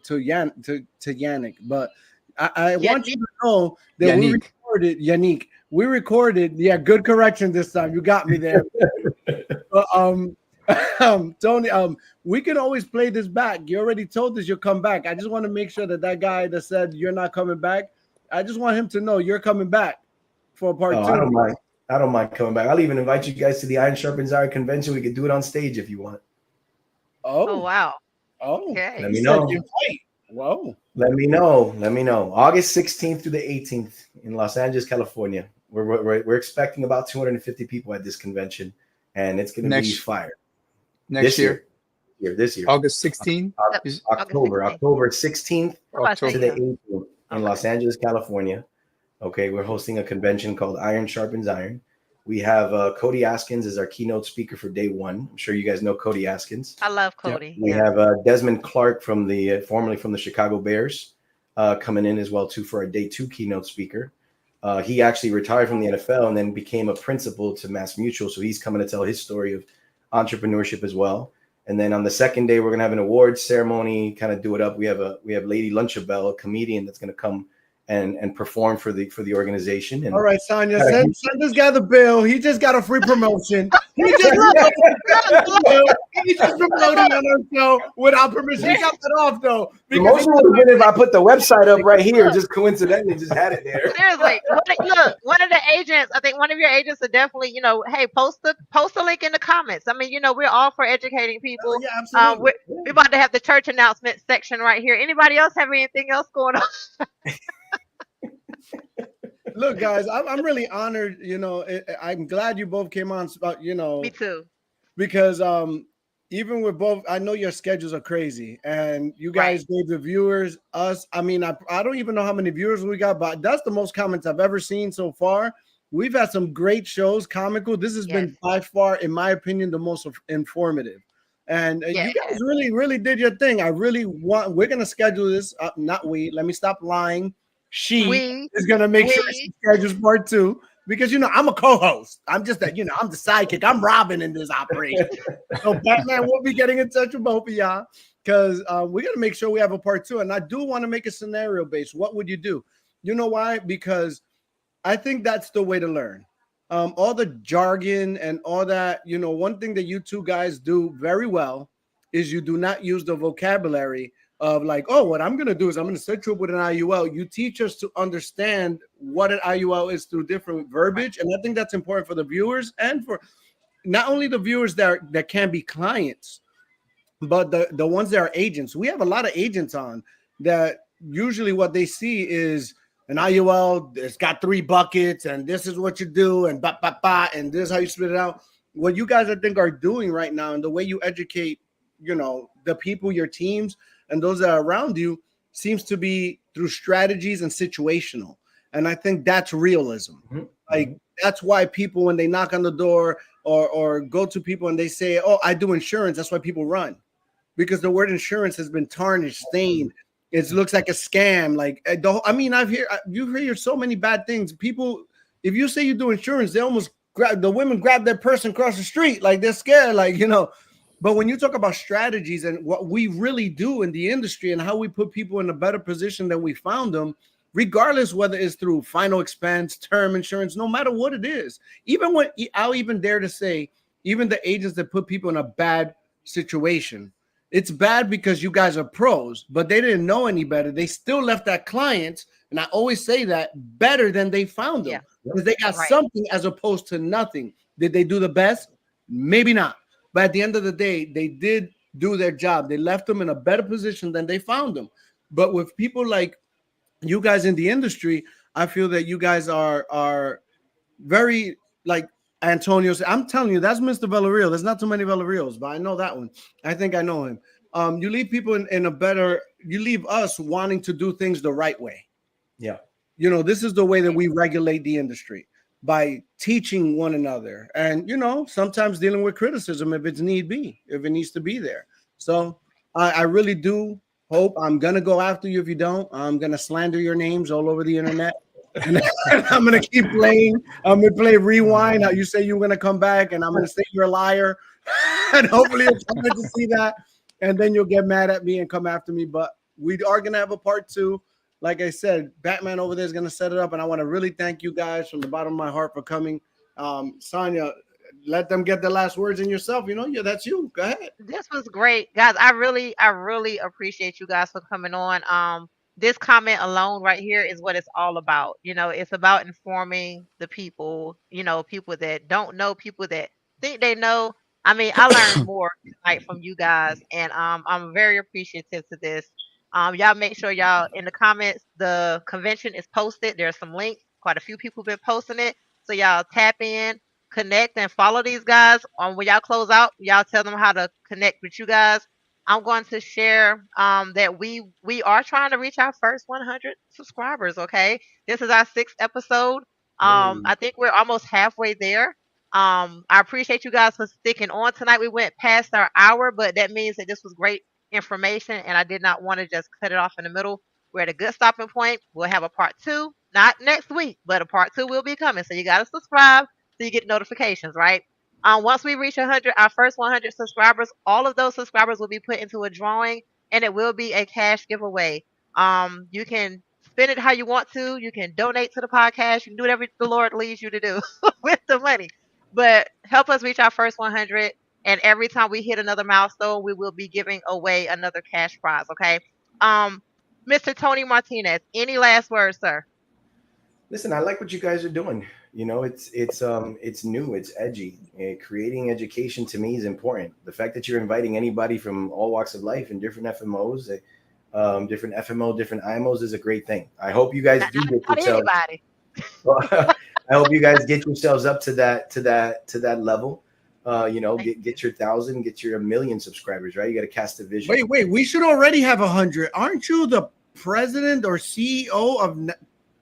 A: Yannick, but I want you to know that Yannick. We recorded. Yeah, good correction this time. You got me there. But, Tony, we can always play this back. You already told us you'll come back. I just want to make sure that guy that said you're not coming back, I just want him to know you're coming back for part 2.
C: I don't mind coming back. I'll even invite you guys to the Iron Sharpens Iron convention. We could do it on stage if you want.
B: Oh wow.
A: Oh,
B: okay.
C: Let me know.
A: Whoa.
C: Let me know. August 16th through the 18th in Los Angeles, California. We're expecting about 250 people at this convention, and it's going to be fire.
D: This year.
C: August 16th. October 16th to the 18th in Los Angeles, California. Okay, we're hosting a convention called Iron Sharpens Iron. We have Cody Askins as our keynote speaker for day one. I'm sure you guys know Cody Askins.
B: I love
A: Yeah.
B: Cody.
C: We have Desmond Clark from the formerly from the Chicago Bears coming in as well too for our day two keynote speaker. He actually retired from the NFL and then became a principal to Mass Mutual, so he's coming to tell his story of entrepreneurship as well. And then on the second day, we're gonna have an awards ceremony, kind of do it up. We have Lady Lunchabelle, a comedian that's gonna come and perform for the organization. And
A: All right, Sonia, send this guy the bill. He just got a free promotion. He just promoted on our show without permission. He got that off though.
C: The motion would have been if I put the website up right here, just coincidentally just had it there.
B: Seriously, look, one of the agents, I think one of your agents would definitely, hey, post a link in the comments. I mean, we're all for educating people.
A: Yeah, absolutely.
B: We're about to have the church announcement section right here. Anybody else have anything else going on?
A: Look, guys, I'm really honored. I'm glad you both came on.
B: Me too.
A: Because even with both, I know your schedules are crazy, and you guys gave the viewers us. I mean, I don't even know how many viewers we got, but that's the most comments I've ever seen so far. We've had some great shows, comical. This has been by far, in my opinion, the most informative. And you guys really, really did your thing. I really want. We're gonna schedule this. Not we. Let me stop lying. She is gonna make sure she schedules part 2. Because I'm a co-host. I'm just I'm the sidekick. I'm Robin in this operation. So Batman will be getting in touch with both of y'all because we got to make sure we have a part 2. And I do want to make a scenario based. What would you do? You know why? Because I think that's the way to learn. All the jargon and all that. One thing that you two guys do very well is you do not use the vocabulary of like, oh, what I'm going to do is I'm going to set you up with an IUL. You teach us to understand what an IUL is through different verbiage. And I think that's important for the viewers and for not only the viewers that can be clients, but the ones that are agents. We have a lot of agents on that usually what they see is an IUL. It's got 3 buckets and this is what you do and and this is how you split it out. What you guys, I think, are doing right now and the way you educate, the people, your teams, and those that are around you seems to be through strategies and situational. And I think that's realism. Mm-hmm. Like that's why people, when they knock on the door or go to people and they say, oh, I do insurance. That's why people run, because the word insurance has been tarnished, stained. It looks like a scam. Like, you hear so many bad things. People, if you say you do insurance, they almost the women grab that person across the street. Like they're scared, But when you talk about strategies and what we really do in the industry and how we put people in a better position than we found them, regardless whether it's through final expense, term insurance, no matter what it is, I'll even dare to say, even the agents that put people in a bad situation, it's bad because you guys are pros, but they didn't know any better. They still left that client, and I always say that, better than they found them because they got something as opposed to nothing. Did they do the best? Maybe not. But at the end of the day, they did do their job. They left them in a better position than they found them. But with people like you guys in the industry, I feel that you guys are very like Antonio. I'm telling you, that's Mr. Villarreal. There's not too many Villarreals, but I know that one. I think I know him. You leave people in a better. You leave us wanting to do things the right way.
C: Yeah.
A: This is the way that we regulate the industry. By teaching one another and, sometimes dealing with criticism if it needs to be there. So I really do hope. I'm going to go after you if you don't. I'm going to slander your names all over the internet. And I'm going to keep playing. I'm going to play rewind. How you say you're going to come back and I'm going to say you're a liar. And hopefully you'll come to see that. And then you'll get mad at me and come after me. But we are going to have a part 2. Like I said, Batman over there is going to set it up. And I want to really thank you guys from the bottom of my heart for coming. Sonia, let them get the last words in yourself. That's you. Go ahead.
B: This was great, guys. I really appreciate you guys for coming on. This comment alone right here is what it's all about. It's about informing the people, people that don't know, people that think they know. I mean, I learned more tonight from you guys, and I'm very appreciative to this. Y'all make sure y'all in the comments, the convention is posted. There's some links. Quite a few people have been posting it. So y'all tap in, connect, and follow these guys. When y'all close out, y'all tell them how to connect with you guys. I'm going to share that we are trying to reach our first 100 subscribers. Okay, this is our 6th episode. I think we're almost halfway there. I appreciate you guys for sticking on tonight. We went past our hour, but that means that this was great information, and I did not want to just cut it off in the middle. We're at a good stopping point. We'll have a part two, not next week, but a part two will be coming. So you got to subscribe so you get notifications, right? Once we reach 100, our first 100 subscribers, all of those subscribers will be put into a drawing, and it will be a cash giveaway. You can spend it how you want to. You can donate to the podcast. You can do whatever the Lord leads you to do with the money. But help us reach our first 100. And every time we hit another milestone, we will be giving away another cash prize. Okay. Mr. Tony Martinez, any last words, sir?
C: Listen, I like what you guys are doing. You know, it's new, it's edgy. Creating education to me is important. The fact that you're inviting anybody from all walks of life and different FMOs, different FMO, different IMOs is a great thing. I hope you guys do get yourselves.
B: Anybody.
C: I hope you guys get yourselves up to that level. You know, get your 1,000, get your 1,000,000 subscribers, right? You got to cast a vision.
A: Wait, we should already have 100. Aren't you the president or CEO of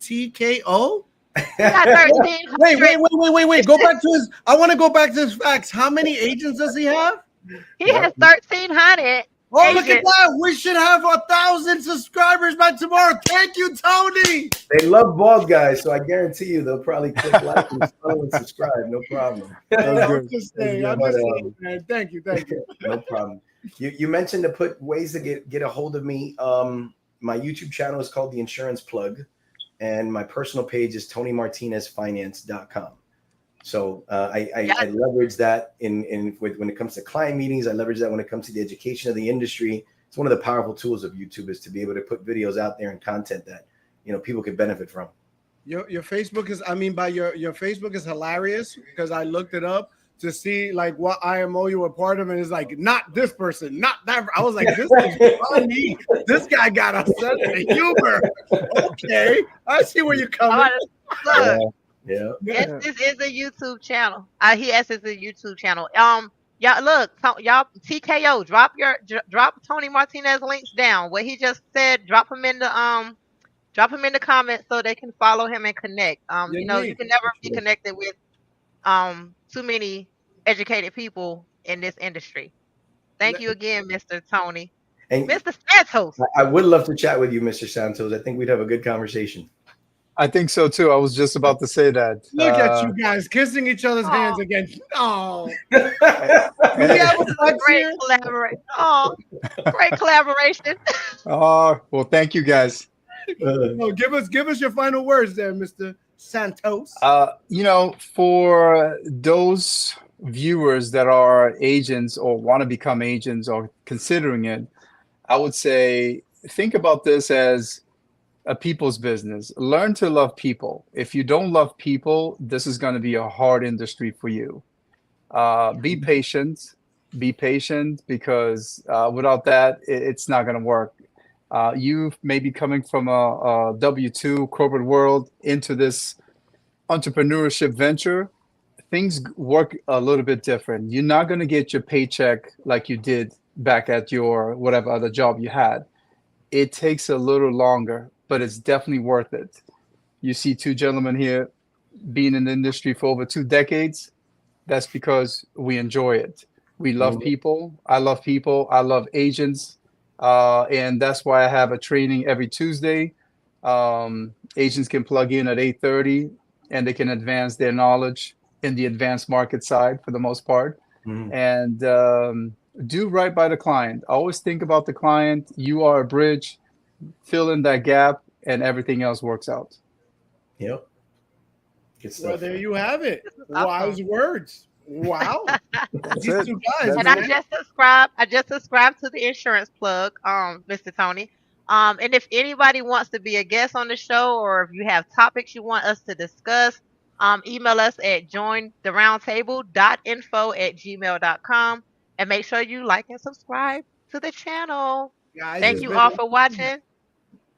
A: TKO? Wait. Go back to his. I want to go back to his facts. How many agents does he have?
B: He has 1,300.
A: Oh, look at that. We should have 1,000 subscribers by tomorrow. Thank you, Tony.
C: They love bald guys, so I guarantee you they'll probably click like and follow and subscribe. No problem.
A: I'm just saying, man. Thank you.
C: No problem. You mentioned to put ways to get a hold of me. My YouTube channel is called The Insurance Plug, and my personal page is TonyMartinezFinance.com. So I leverage that when it comes to client meetings. I leverage that when it comes to the education of the industry. It's one of the powerful tools of YouTube is to be able to put videos out there and content that people can benefit from.
A: Your Facebook is, your Facebook is hilarious because I looked it up to see like what IMO you were part of, and it's like not this person, not that. I was like, this is funny. This guy got a sense of humor. Okay, I see where you're coming.
C: Yeah.
B: Yes, this is a YouTube channel. It's a YouTube channel. Y'all look, y'all TKO, drop Tony Martinez links down. What he just said, drop him in the comments so they can follow him and connect. You can never be connected with too many educated people in this industry. Thank you again, Mr. Tony. And Mr. Santos.
C: I would love to chat with you, Mr. Santos. I think we'd have a good conversation.
D: I think so too. I was just about to say that.
A: Look at you guys kissing each other's hands again. Oh, great
B: collaboration. Oh, great collaboration.
D: Oh, well, thank you guys.
A: Give us your final words there, Mr. Santos.
D: For those viewers that are agents or want to become agents or considering it, I would say think about this as a people's business. Learn to love people. If you don't love people, this is going to be a hard industry for you. Be patient because without that, it's not going to work. You may be coming from a W-2 corporate world into this entrepreneurship venture. Things work a little bit different. You're not going to get your paycheck like you did back at your whatever other job you had. It takes a little longer, but it's definitely worth it. You see two gentlemen here being in the industry for over 2 decades. That's because we enjoy it. We love people. I love people. I love agents. And that's why I have a training every Tuesday. Agents can plug in at 8:30 and they can advance their knowledge in the advanced market side for the most part. And do right by the client. Always think about the client. You are a bridge. Fill in that gap and everything else works out.
C: Yep. Good stuff.
A: Well, there you have it. Wise words. Wow.
D: These
A: two guys.
B: And I just subscribed to the Insurance Plug, Mr. Tony. And if anybody wants to be a guest on the show, or if you have topics you want us to discuss, email us at jointheroundtable.info@gmail.com, and make sure you like and subscribe to the channel.
A: Guys,
B: thank you all for watching.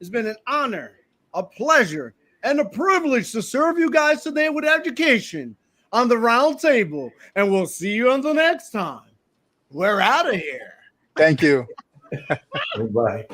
A: It's been an honor, a pleasure, and a privilege to serve you guys today with education on the round table. And we'll see you until next time. We're out of here.
D: Thank you.
C: Bye.